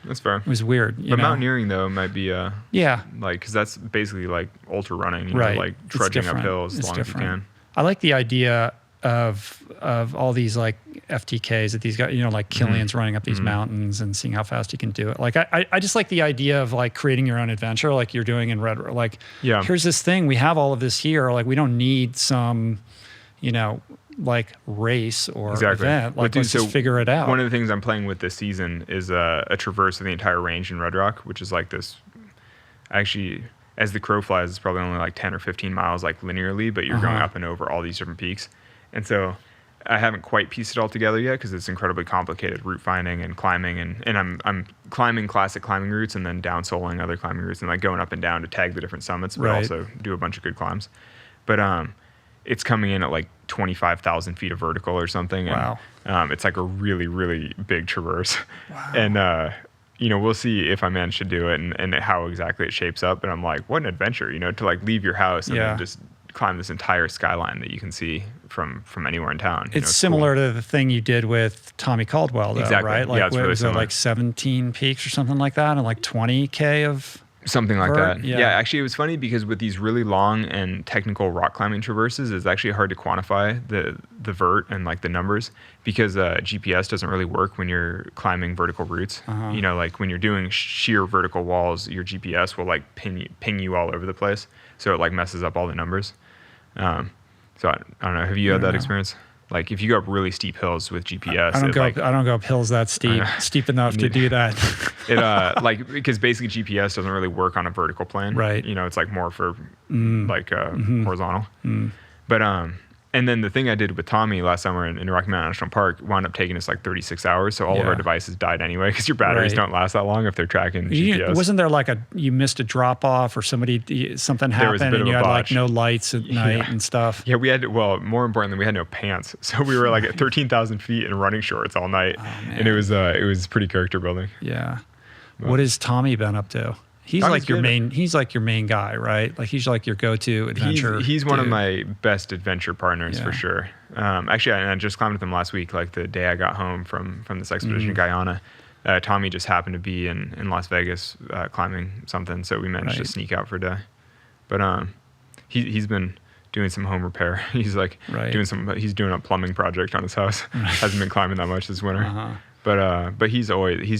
That's fair. It was weird. But mountaineering though might be yeah, like, because that's basically like ultra running, right? Like trudging up hills as long as you can. I like the idea of all these like FTKs that these guys, like Killian's running up these mountains and seeing how fast you can do it. Like I just like the idea of like creating your own adventure, like you're doing in Red. Like, here's this thing, we have all of this here. Like we don't need some, like race or event. Like let's just figure it out. One of the things I'm playing with this season is a traverse of the entire range in Red Rock, which is like this. Actually, as the crow flies, it's probably only like 10 or 15 miles like linearly, but you're going up and over all these different peaks. And so I haven't quite pieced it all together yet because it's incredibly complicated route finding and climbing, and I'm climbing classic climbing routes and then down soling other climbing routes and like going up and down to tag the different summits, but also do a bunch of good climbs. But it's coming in at like 25,000 feet of vertical or something. Wow. And it's like a really, really big traverse. Wow. And we'll see if I manage to do it and how exactly it shapes up. And I'm like, what an adventure, to like leave your house and then just climb this entire skyline that you can see from anywhere in town. It's similar to the thing you did with Tommy Caldwell, though, exactly. right? Like, yeah, it's really was it like 17 peaks or something like that, and like 20K of something like vert? that. Yeah, actually, it was funny because with these really long and technical rock climbing traverses, it's actually hard to quantify the vert and like the numbers because GPS doesn't really work when you're climbing vertical routes. Like when you're doing sheer vertical walls, your GPS will like ping you all over the place, so it like messes up all the numbers. So I don't know. Have you had that experience? Like if you go up really steep hills with GPS, I don't go up hills that steep enough to do that. It because basically GPS doesn't really work on a vertical plane, right? It's like more for horizontal. But and then the thing I did with Tommy last summer in Rocky Mountain National Park wound up taking us like 36 hours. So all of our devices died anyway because your batteries don't last that long if they're tracking GPS. Wasn't there like you missed a drop off or something happened and you had like no lights at night and stuff? Yeah, we had, more importantly, we had no pants. So we were like at 13,000 feet in running shorts all night. And it was pretty character building. Yeah. What has Tommy been up to? He's like your main guy, right? Like he's like your go-to adventure. He's one of my best adventure partners for sure. Actually, I just climbed with him last week, like the day I got home from this expedition in Guyana. Tommy just happened to be in Las Vegas climbing something, so we managed to sneak out for a day. But he's been doing some home repair. He's like he's doing a plumbing project on his house. Hasn't been climbing that much this winter. But he's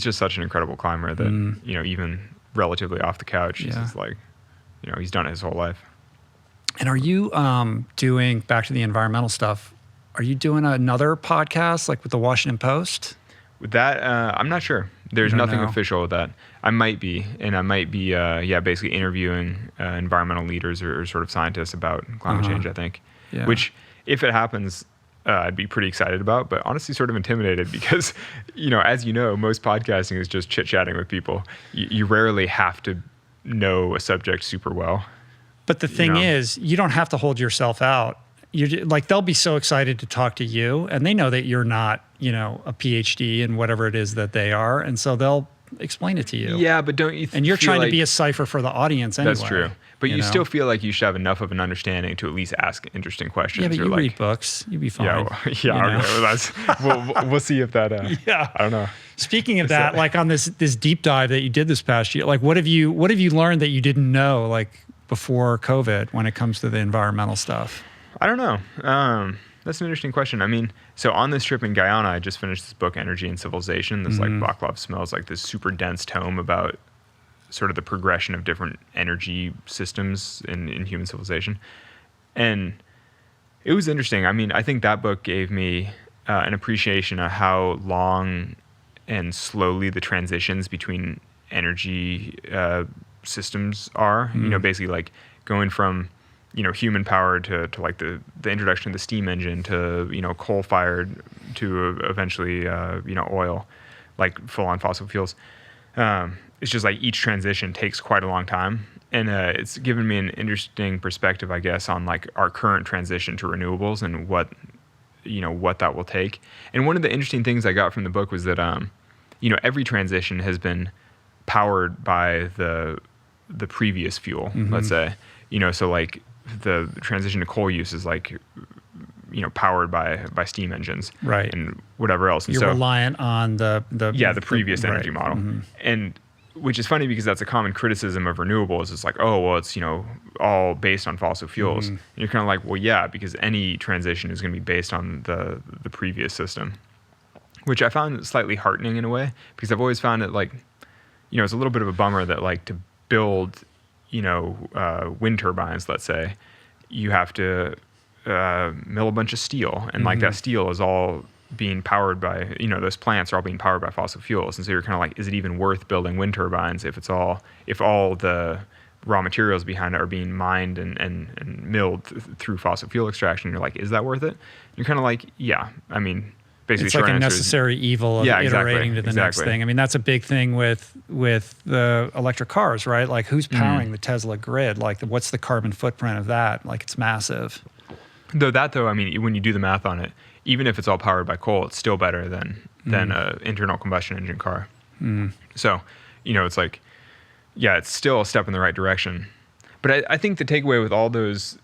just such an incredible climber that even relatively off the couch, he's just like, he's done it his whole life. And are you doing, back to the environmental stuff, are you doing another podcast like with the Washington Post? With that, I'm not sure. There's nothing official with that. I might be basically interviewing environmental leaders or sort of scientists about climate change, I think. Yeah. Which, if it happens, I'd be pretty excited about, but honestly sort of intimidated because, as you know, most podcasting is just chit-chatting with people. You rarely have to know a subject super well. But the thing is, you don't have to hold yourself out. You're like, they'll be so excited to talk to you, and they know that you're not, a PhD in whatever it is that they are, and so they'll explain it to you. Yeah, but don't you? And you're trying to be a cipher for the audience anyway. That's true. But you still feel like you should have enough of an understanding to at least ask interesting questions. Yeah, but you read books. You'd be fine. We'll see if that. I don't know. Speaking of that, like on this deep dive that you did this past year, like what have you learned that you didn't know like before COVID when it comes to the environmental stuff? I don't know. That's an interesting question. I mean, so on this trip in Guyana, I just finished this book, Energy and Civilization. This like Vaclav Smells, like this super dense tome about sort of the progression of different energy systems in human civilization. And it was interesting. I mean, I think that book gave me an appreciation of how long and slowly the transitions between energy systems are. Basically like going from human powered to like the introduction of the steam engine to coal fired to eventually oil, like full on fossil fuels. It's just like each transition takes quite a long time, and it's given me an interesting perspective, I guess, on like our current transition to renewables and what that will take. And one of the interesting things I got from the book was that every transition has been powered by the previous fuel. Let's say so like the transition to coal use is like powered by steam engines, right, and whatever else. And you're reliant on the previous energy model, and which is funny because that's a common criticism of renewables. It's like, oh, well, it's all based on fossil fuels, and you're kind of like, well, yeah, because any transition is going to be based on the previous system, which I found slightly heartening in a way, because I've always found it like, it's a little bit of a bummer that like to build wind turbines, let's say, you have to mill a bunch of steel, and like that steel is all being powered by, those plants are all being powered by fossil fuels. And so you're kind of like, is it even worth building wind turbines if all the raw materials behind it are being mined and milled through fossil fuel extraction? You're like, is that worth it? You're kind of like, yeah. I mean, basically, it's like a necessary evil of iterating to the next thing. I mean, that's a big thing with the electric cars, right? Like, who's powering the Tesla grid? Like, what's the carbon footprint of that? Like, it's massive. Though, I mean, when you do the math on it, even if it's all powered by coal, it's still better than an internal combustion engine car. So, it's like, yeah, it's still a step in the right direction. But I think the takeaway with all those,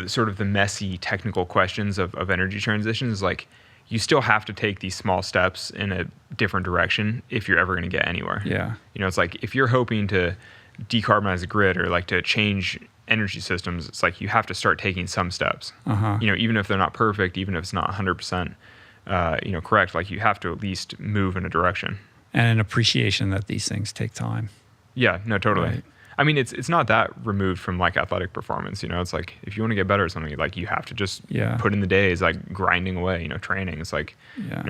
sort of the messy technical questions of energy transition is like, you still have to take these small steps in a different direction if you're ever going to get anywhere. Yeah. It's like, if you're hoping to decarbonize the grid or like to change energy systems, it's like you have to start taking some steps. Even if they're not perfect, even if it's not 100%, correct, like you have to at least move in a direction. And an appreciation that these things take time. Yeah, no, totally. Right. I mean, it's not that removed from like athletic performance. It's like, if you want to get better at something, like you have to just put in the days, like grinding away. Training. It's like,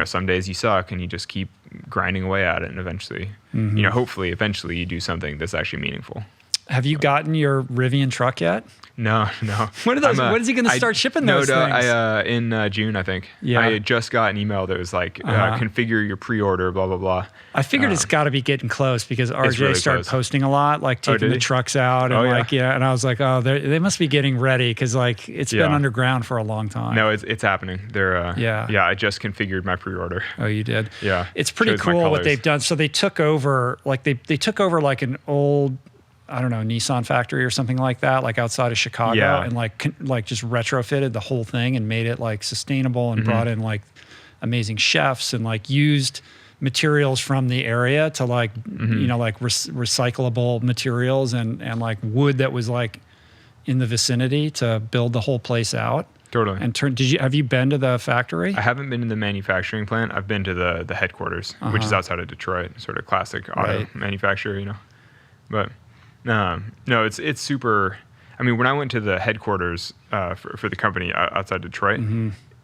some days you suck and you just keep grinding away at it, and eventually, hopefully, eventually you do something that's actually meaningful. Have you gotten your Rivian truck yet? No. When is he going to start shipping those things? In June, I think. Yeah. I just got an email that was like, configure your pre-order, blah, blah, blah. I figured it's got to be getting close, because RJ really started close. posting a lot, like taking the trucks out, and and I was like, oh, they must be getting ready, because like it's been underground for a long time. No, it's happening. They're I just configured my pre-order. Oh, you did? Yeah. It's pretty cool what they've done. So they took over, like they took over like an old, I don't know, Nissan factory or something like that, like outside of Chicago, and like just retrofitted the whole thing and made it like sustainable, and brought in like amazing chefs, and like used materials from the area to like, like recyclable materials and like wood that was like in the vicinity to build the whole place out. Totally. And have you been to the factory? I haven't been to the manufacturing plant. I've been to the headquarters, which is outside of Detroit, sort of classic auto manufacturer, But no, it's super. I mean, when I went to the headquarters for the company outside Detroit,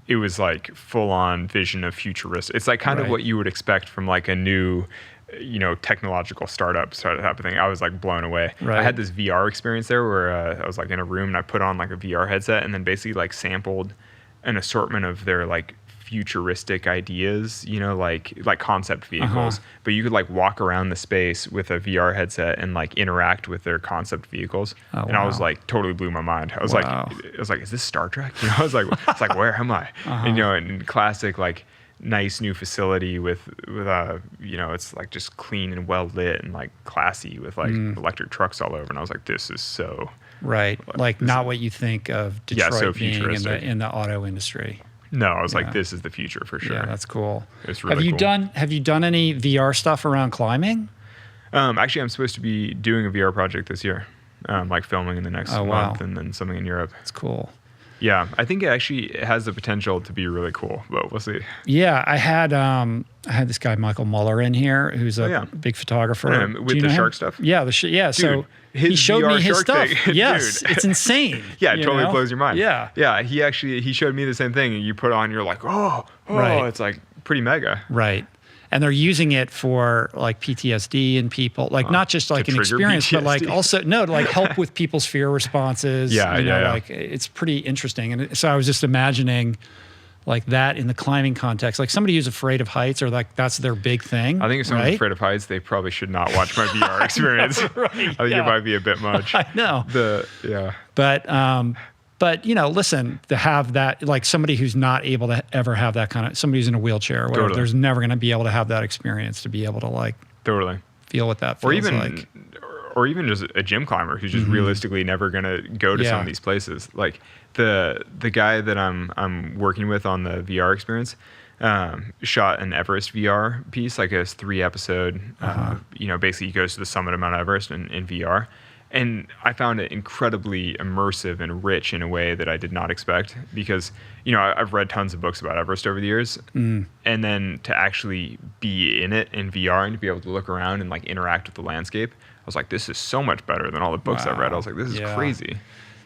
it was like full on vision of futuristic. It's like kind of what you would expect from like a new, technological startup type of thing. I was like blown away. I had this VR experience there where I was like in a room and I put on like a VR headset and then basically like sampled an assortment of their like futuristic ideas, like concept vehicles, but you could like walk around the space with a VR headset and like interact with their concept vehicles. I was like, totally blew my mind. I was like, is this Star Trek? I was like, it's like, where am I? And, and classic, like nice new facility with it's like just clean and well lit and like classy with like electric trucks all over. And I was like, this is so like not what you think of Detroit so being in the auto industry. No, I was like, this is the future for sure. Yeah, that's cool. It's really cool. Have you done any VR stuff around climbing? Actually, I'm supposed to be doing a VR project this year, like filming in the next month, and then something in Europe. That's cool. Yeah, I think it has the potential to be really cool, but we'll see. Yeah, I had this guy Michael Muller in here, who's a big photographer. With the shark stuff. Yeah, Dude, so he showed me his stuff. Yes, it's insane. Yeah, it totally blows your mind. Yeah. He showed me the same thing, and you put on, you're like, it's like pretty mega. Right. And they're using it for like PTSD in people, like not just like an experience, PTSD. But like also to like help with people's fear responses. Like it's pretty interesting. And so I was just imagining like that in the climbing context, like somebody who's afraid of heights, or like that's their big thing. I think if someone's afraid of heights, they probably should not watch my VR experience. I think it might be a bit much. I know. But listen, to have that, like somebody who's not able to ever have that kind of, somebody who's in a wheelchair or whatever, there's never going to be able to have that experience to be able to like feel what that feels like. or even just a gym climber who's just realistically never going to go to some of these places. Like the guy that I'm working with on the VR experience shot an Everest VR piece, like a 3-episode, basically he goes to the summit of Mount Everest in VR. And I found it incredibly immersive and rich in a way that I did not expect because, I've read tons of books about Everest over the years. And then to actually be in it in VR and to be able to look around and like interact with the landscape, I was like, this is so much better than all the books I've read. I was like, this is crazy.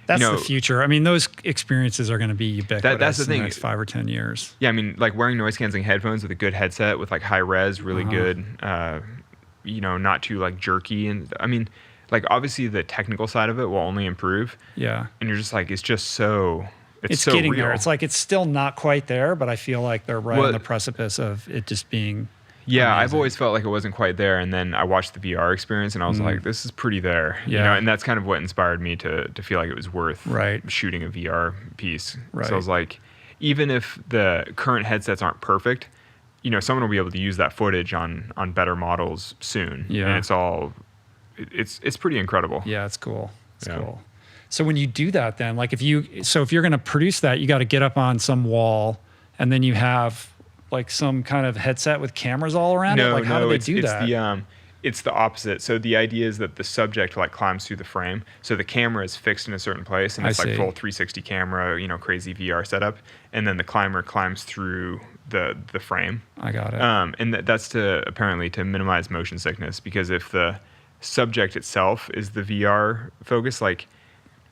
That's the future. I mean, those experiences are going to be ubiquitous that's the thing. in the next 5 or 10 years. Yeah, I mean, like wearing noise canceling headphones with a good headset with like high res, really good, not too like jerky. And I mean, like obviously the technical side of it will only improve. Yeah. And you're just like, it's so getting real. there. It's like, it's still not quite there, but I feel like they're right on the precipice of it just being amazing. I've always felt like it wasn't quite there. And then I watched the VR experience and I was like, this is pretty there. And that's kind of what inspired me to feel like it was worth shooting a VR piece. Right. So I was like, even if the current headsets aren't perfect, someone will be able to use that footage on better models soon. Yeah. And it's pretty incredible. Yeah, it's cool. It's cool. So when you do that then, like if you're going to produce that, you got to get up on some wall and then you have like some kind of headset with cameras all around it? Like how do they do that? It's the opposite. So the idea is that the subject like climbs through the frame. So the camera is fixed in a certain place and it's like full 360 camera, crazy VR setup. And then the climber climbs through the frame. I got it. And that's apparently to minimize motion sickness, because if the subject itself is the VR focus, like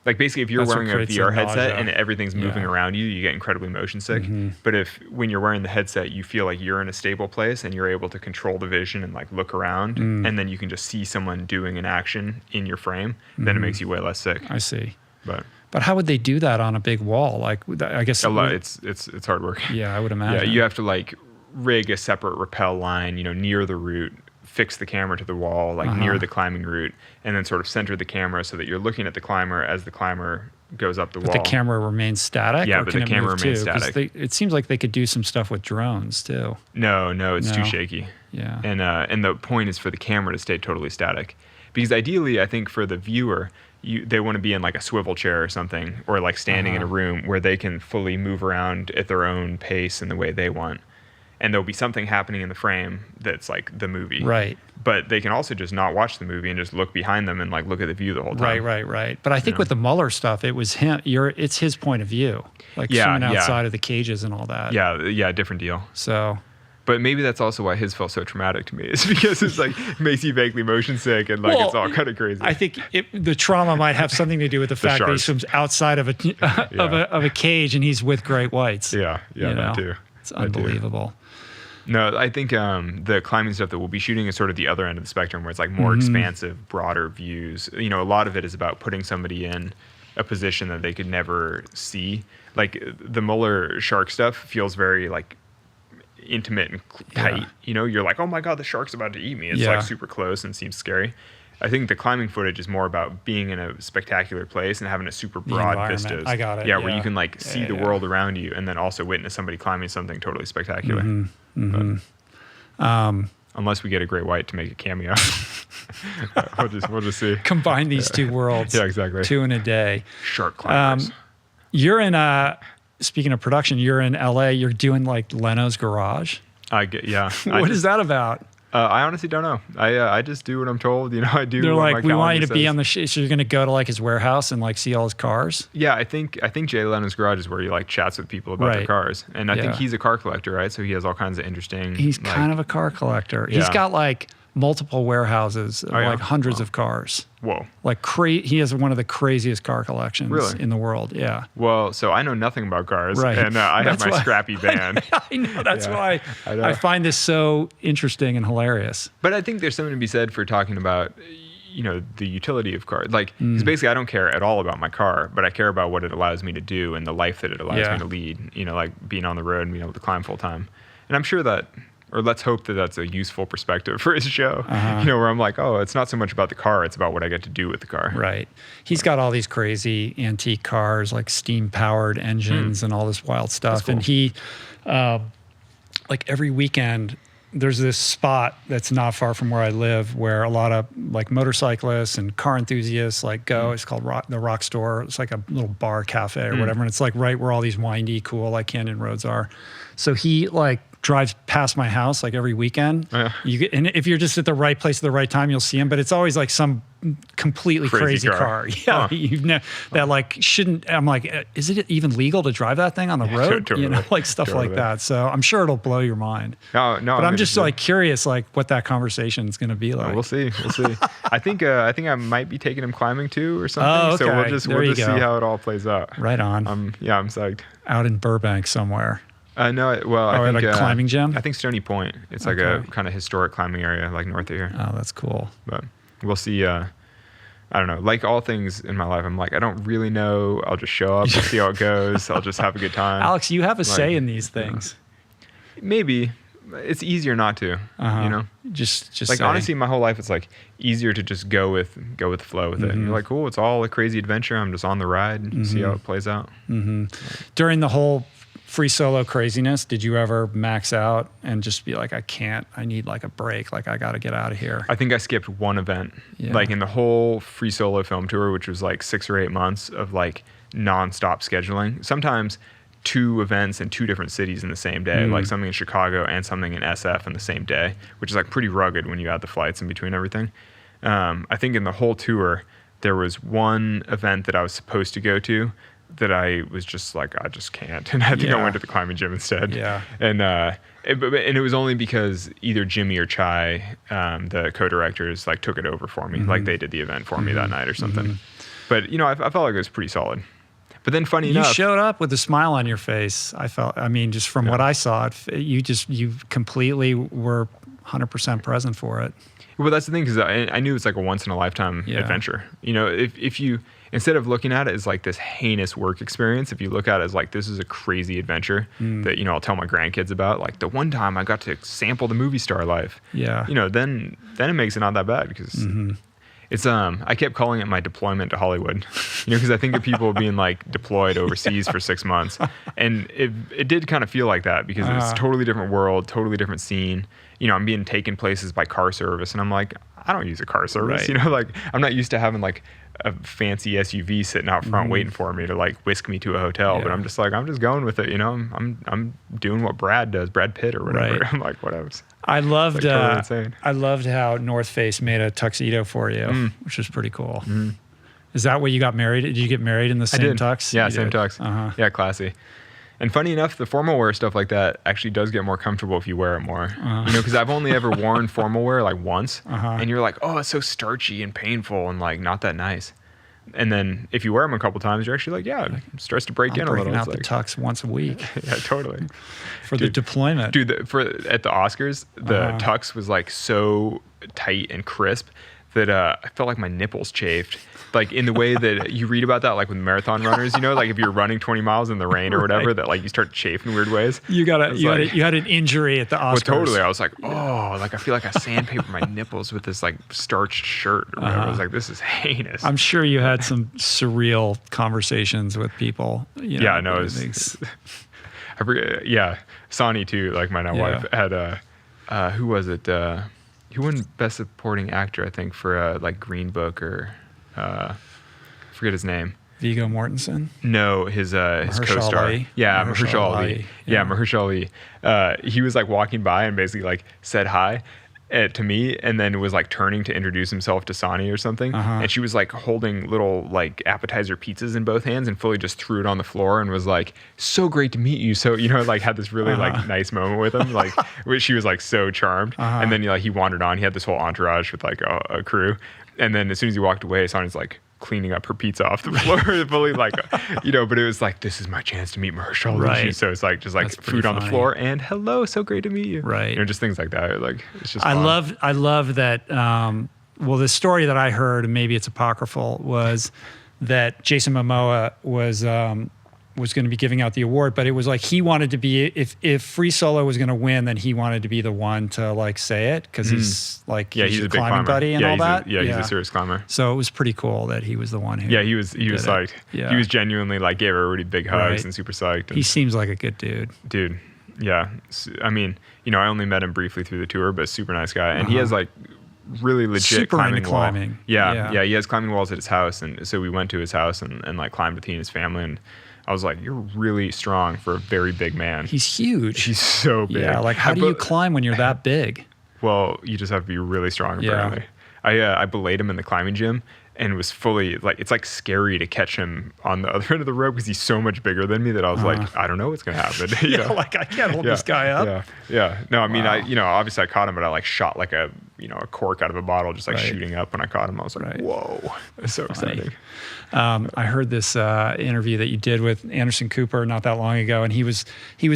basically if you're wearing a VR headset and everything's moving around you, you get incredibly motion sick. But when you're wearing the headset, you feel like you're in a stable place and you're able to control the vision and like look around and then you can just see someone doing an action in your frame, then it makes you way less sick. I see. But how would they do that on a big wall? Like I guess it's hard work. Yeah, I would imagine. Yeah, you have to like rig a separate rappel line, near the route, fix the camera to the wall, like near the climbing route, and then sort of center the camera so that you're looking at the climber as the climber goes up the wall. But the camera remains static? Yeah, but the camera remains static. It seems like they could do some stuff with drones too. No, it's too shaky. Yeah. And the point is for the camera to stay totally static. Because ideally, I think for the viewer, they want to be in like a swivel chair or something, or like standing in a room where they can fully move around at their own pace and the way they want. And there'll be something happening in the frame that's like the movie. Right. But they can also just not watch the movie and just look behind them and like look at the view the whole time. Right. But I think with the Mueller stuff, it was him. It's his point of view, like swimming outside of the cages and all that. Yeah, different deal. So, but maybe that's also why his felt so traumatic to me. Is because it's like makes you vaguely motion sick and like it's all kind of crazy. I think the trauma might have something to do with the fact that he swims outside of a cage and he's with great whites. Yeah, that too. It's unbelievable. No, I think the climbing stuff that we'll be shooting is sort of the other end of the spectrum, where it's like more expansive, broader views. A lot of it is about putting somebody in a position that they could never see. Like the Mueller shark stuff feels very like intimate and tight. You're like, oh my God, the shark's about to eat me. It's like super close and seems scary. I think the climbing footage is more about being in a spectacular place and having a super broad vistas. I got it. Yeah, where you can like see the world around you and then also witness somebody climbing something totally spectacular. Unless we get a great white to make a cameo. we'll just see. Combine these two worlds. Yeah, exactly. 2 in a day. Shark climbers. You're in speaking of production, you're in LA. You're doing like Leno's Garage. Yeah. What is that about? I honestly don't know. I just do what I'm told. I do. They're what like, my we want you to calendar be says. on the. So you're going to go to like his warehouse and like see all his cars. Yeah, I think Jay Leno's Garage is where he like chats with people about their cars, and I think he's a car collector, right? So he has all kinds of interesting. He's kind of a car collector. Yeah. He's got like multiple warehouses, like hundreds of cars. Whoa! Like he has one of the craziest car collections in the world. Yeah. Well, so I know nothing about cars, and I have my scrappy van. I know that's why I find this so interesting and hilarious. But I think there's something to be said for talking about, the utility of cars. Like, 'cause basically, I don't care at all about my car, but I care about what it allows me to do and the life that it allows me to lead. Like being on the road and being able to climb full time. And I'm sure that. Or let's hope that that's a useful perspective for his show, where I'm like, oh, it's not so much about the car, it's about what I get to do with the car. Right. He's got all these crazy antique cars, like steam-powered engines and all this wild stuff. Cool. And he, like every weekend, there's this spot that's not far from where I live where a lot of like motorcyclists and car enthusiasts like go. It's called the Rock Store. It's like a little bar cafe or whatever. And it's like right where all these windy, cool like canyon roads are. So he like drives past my house like every weekend. And if you're just at the right place at the right time, you'll see him. But it's always like some completely crazy car. Yeah, that like shouldn't. I'm like, is it even legal to drive that thing on the road? Totally. You know, like stuff like that. So I'm sure it'll blow your mind. No, but I'm just like curious, like what that conversation is going to be like. We'll see. I think I might be taking him climbing too or something. Oh, okay. So we'll just see how it all plays out. Right on. I'm psyched. Out in Burbank somewhere. No, well, I think at a climbing gym. I think Stony Point. It's like a kind of historic climbing area, like north of here. Oh, that's cool. But we'll see. I don't know. Like all things in my life, I'm like, I don't really know. I'll just show up and see how it goes. I'll just have a good time. Alex, you have a say in these things. Maybe it's easier not to. You know, just like honestly, my whole life it's like easier to just go with the flow with it. And you're like, cool. It's all a crazy adventure. I'm just on the ride and see how it plays out. During the whole free solo craziness, did you ever max out and just be like, I need like a break, like I got to get out of here? I think I skipped one event, like in the whole free solo film tour, which was like 6 or 8 months of like nonstop scheduling. Sometimes 2 events in 2 different cities in the same day, like something in Chicago and something in SF in the same day, which is like pretty rugged when you add the flights in between everything. I think in the whole tour, there was one event that I was supposed to go to that I was just like, I just can't. And I think I went to the climbing gym instead. Yeah. And it was only because either Jimmy or Chai, the co-directors, like took it over for me. Like they did the event for me that night or something. But, you know, I felt like it was pretty solid. But then funny enough. You showed up with a smile on your face. I mean, just from what I saw, you completely were 100% present for it. Well, that's the thing, because I knew it's like a once in a lifetime adventure. You know, if you, instead of looking at it as like this heinous work experience, if you look at it as like, this is a crazy adventure that, you know, I'll tell my grandkids about, like the one time I got to sample the movie star life, you know, then it makes it not that bad, because it's, I kept calling it my deployment to Hollywood, you know, because I think of people being like deployed overseas for 6 months, and it did kind of feel like that, because it's a totally different world, totally different scene. You know, I'm being taken places by car service, and I'm like, I don't use a car service, you know, like I'm not used to having like a fancy SUV sitting out front waiting for me to like whisk me to a hotel, but I'm just like, I'm just going with it, you know. I'm doing what Brad does, Brad Pitt or whatever. I'm like, whatever. I loved like totally I loved how North Face made a tuxedo for you, which was pretty cool. Is that where you got married? Did you get married in the same tux? Yeah, same tux. Yeah, classy. And funny enough, the formal wear stuff like that actually does get more comfortable if you wear it more. You know, because I've only ever worn formal wear like once, and you're like, oh, it's so starchy and painful and like not that nice. And then if you wear them a couple times, you're actually like, yeah, it starts to break in a little. Breaking out the tux once a week. Yeah, totally. For the deployment. Dude, at the Oscars, the tux was like so tight and crisp that I felt like my nipples chafed. Like in the way that you read about that, like with marathon runners, you know, like if you're running 20 miles in the rain or whatever, that like you start to chafe in weird ways. You had an injury at the Oscars. Well, totally. I was like, oh, like I feel like I sandpaper my nipples with this like starched shirt or whatever. I was like, this is heinous. I'm sure you had some surreal conversations with people. You know, yeah, no, I forget. Yeah, Sonny too. Like my now wife had who was it? Who won Best Supporting Actor? I think for like Green Book or. Forget his name. Viggo Mortensen? No, his co-star. Ali. Yeah, Mahershala Ali. Yeah, Mahershala Ali. He was like walking by and basically like said hi to me, and then was like turning to introduce himself to Sonny or something. And she was like holding little like appetizer pizzas in both hands and fully just threw it on the floor and was like, so great to meet you. So, you know, like had this really like nice moment with him. Like she was like so charmed. And then like he wandered on. He had this whole entourage with like a crew. And then as soon as he walked away, Sonny's like cleaning up her pizza off the floor, fully like, you know, but it was like, this is my chance to meet Mahershala Ali. So it's like, just like food on the floor and hello, so great to meet you. Right. You know, just things like that. Like, it's just I fun. love that. Well, the story that I heard, and maybe it's apocryphal, was that Jason Momoa was going to be giving out the award, but it was like he wanted to be, if Free Solo was going to win, then he wanted to be the one to like say it, because he's like he's a big climbing buddy and all that. He's a serious climber. So it was pretty cool that he was the one who. Yeah, he was psyched. Yeah. He was genuinely like gave everybody big hugs and super psyched. And he seems like a good dude. Dude, Yeah. I mean, I only met him briefly through the tour, but super nice guy. And he has like really legit super climbing into wall. climbing. Yeah. He has climbing walls at his house. And so we went to his house and like climbed with he and his family. And I was like, you're really strong for a very big man. He's huge. He's so big. Yeah. Like, how do you climb when you're that big? Well, you just have to be really strong, apparently. I belayed him in the climbing gym and was fully like, it's like scary to catch him on the other end of the rope because he's so much bigger than me that I was like, I don't know what's going to happen. Like I can't hold this guy up. Yeah. No, I mean, obviously I caught him, but I like shot like a cork out of a bottle, just like shooting up when I caught him. I was like, whoa, that's so exciting. I heard this interview that you did with Anderson Cooper not that long ago, and he was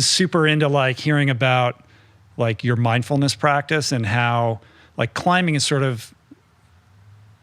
super into like hearing about like your mindfulness practice and how like climbing is sort of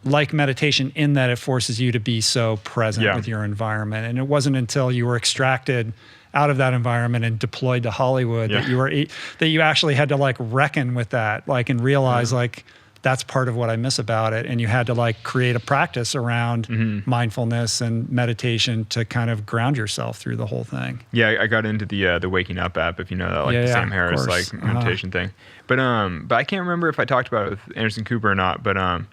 like meditation in that it forces you to be so present with your environment. And it wasn't until you were extracted out of that environment and deployed to Hollywood that you actually had to like reckon with that, like, and realize like that's part of what I miss about it. And you had to like create a practice around mindfulness and meditation to kind of ground yourself through the whole thing. Yeah, I got into the Waking Up app, if you know that, like the Sam Harris like meditation thing. But I can't remember if I talked about it with Anderson Cooper or not. But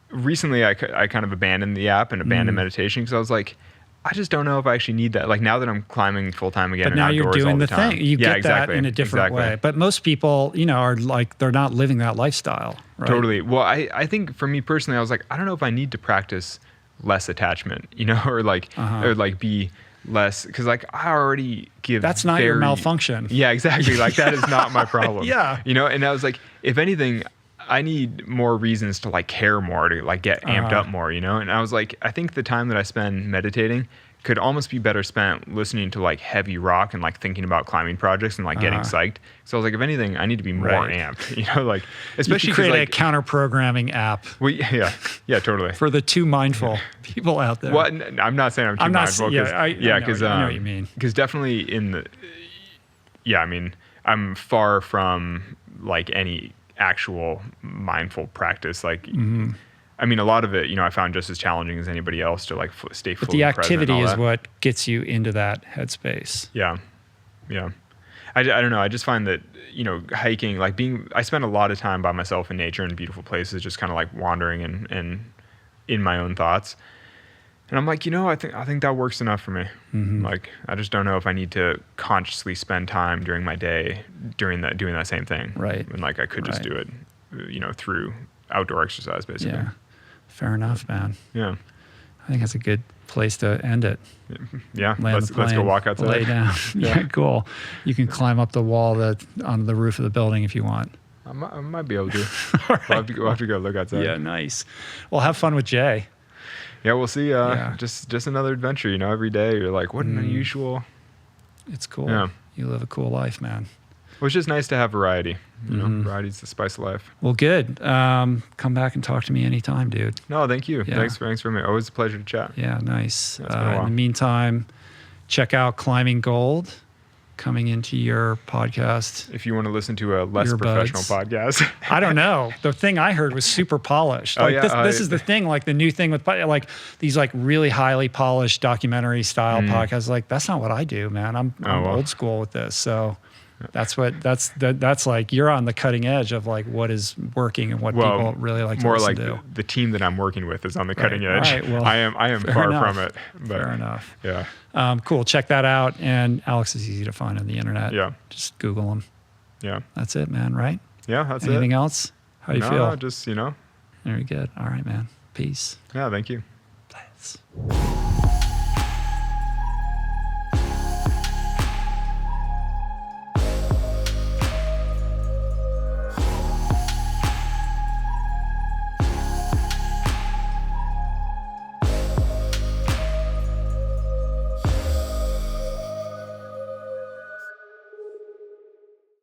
recently I kind of abandoned the app and abandoned meditation because I was like, I just don't know if I actually need that. Like now that I'm climbing full time again, but now you're doing the time, thing. You get that in a different way. But most people, are like, they're not living that lifestyle. Right? Totally. Well, I think for me personally, I was like, I don't know if I need to practice less attachment, or like, or like be less, because like I already give. That's not your malfunction. Yeah, exactly. Like that is not my problem. And I was like, if anything, I need more reasons to like care more, to like get amped up more, And I was like, I think the time that I spend meditating could almost be better spent listening to like heavy rock and like thinking about climbing projects and like getting psyched. So I was like, if anything, I need to be more amped, like especially you create like, a counter programming app. Well, yeah, totally. For the too mindful people out there. Well, I'm not saying I'm too mindful. I know what you mean. Because definitely I mean, I'm far from like any actual mindful practice. Like, I mean, a lot of it, I found just as challenging as anybody else to like stay fully present. But the activity is what gets you into that headspace. Yeah. I don't know. I just find that, hiking, like I spend a lot of time by myself in nature and beautiful places, just kind of like wandering and in my own thoughts. And I'm like, I think that works enough for me. Like, I just don't know if I need to consciously spend time during my day doing that same thing. Right. And like, I could just do it, through outdoor exercise, basically. Yeah. Fair enough, man. Yeah. I think that's a good place to end it. Yeah. Let's go walk outside. Lay down. Yeah, cool. You can climb up the wall on the roof of the building if you want. I might be able to. Right. We'll have to go look outside. Yeah, nice. Well, have fun with Jay. Yeah, we'll see. Just another adventure, every day you're like, what an unusual. It's cool. Yeah. You live a cool life, man. Well, it's just nice to have variety. Variety's the spice of life. Well, good. Come back and talk to me anytime, dude. No, thank you. Yeah. Thanks for me. Always a pleasure to chat. Yeah, nice. It's been a while. In the meantime, check out Climbing Gold coming into your podcast. If you want to listen to a less professional podcast. I don't know. The thing I heard was super polished. Like this is the thing, like the new thing with like these like really highly polished documentary style podcasts. Like that's not what I do, man. I'm old school with this. So that's like you're on the cutting edge of like what is working and what people really like to listen to. More like the team that I'm working with is on the cutting edge. Right, well, I am far from it. But fair enough. Yeah. Cool. Check that out. And Alex is easy to find on the internet. Yeah. Just Google him. Yeah. That's it, man. Right? Yeah, that's Anything else? How do you feel? No, just, Very good. All right, man. Peace. Yeah, thank you. Thanks.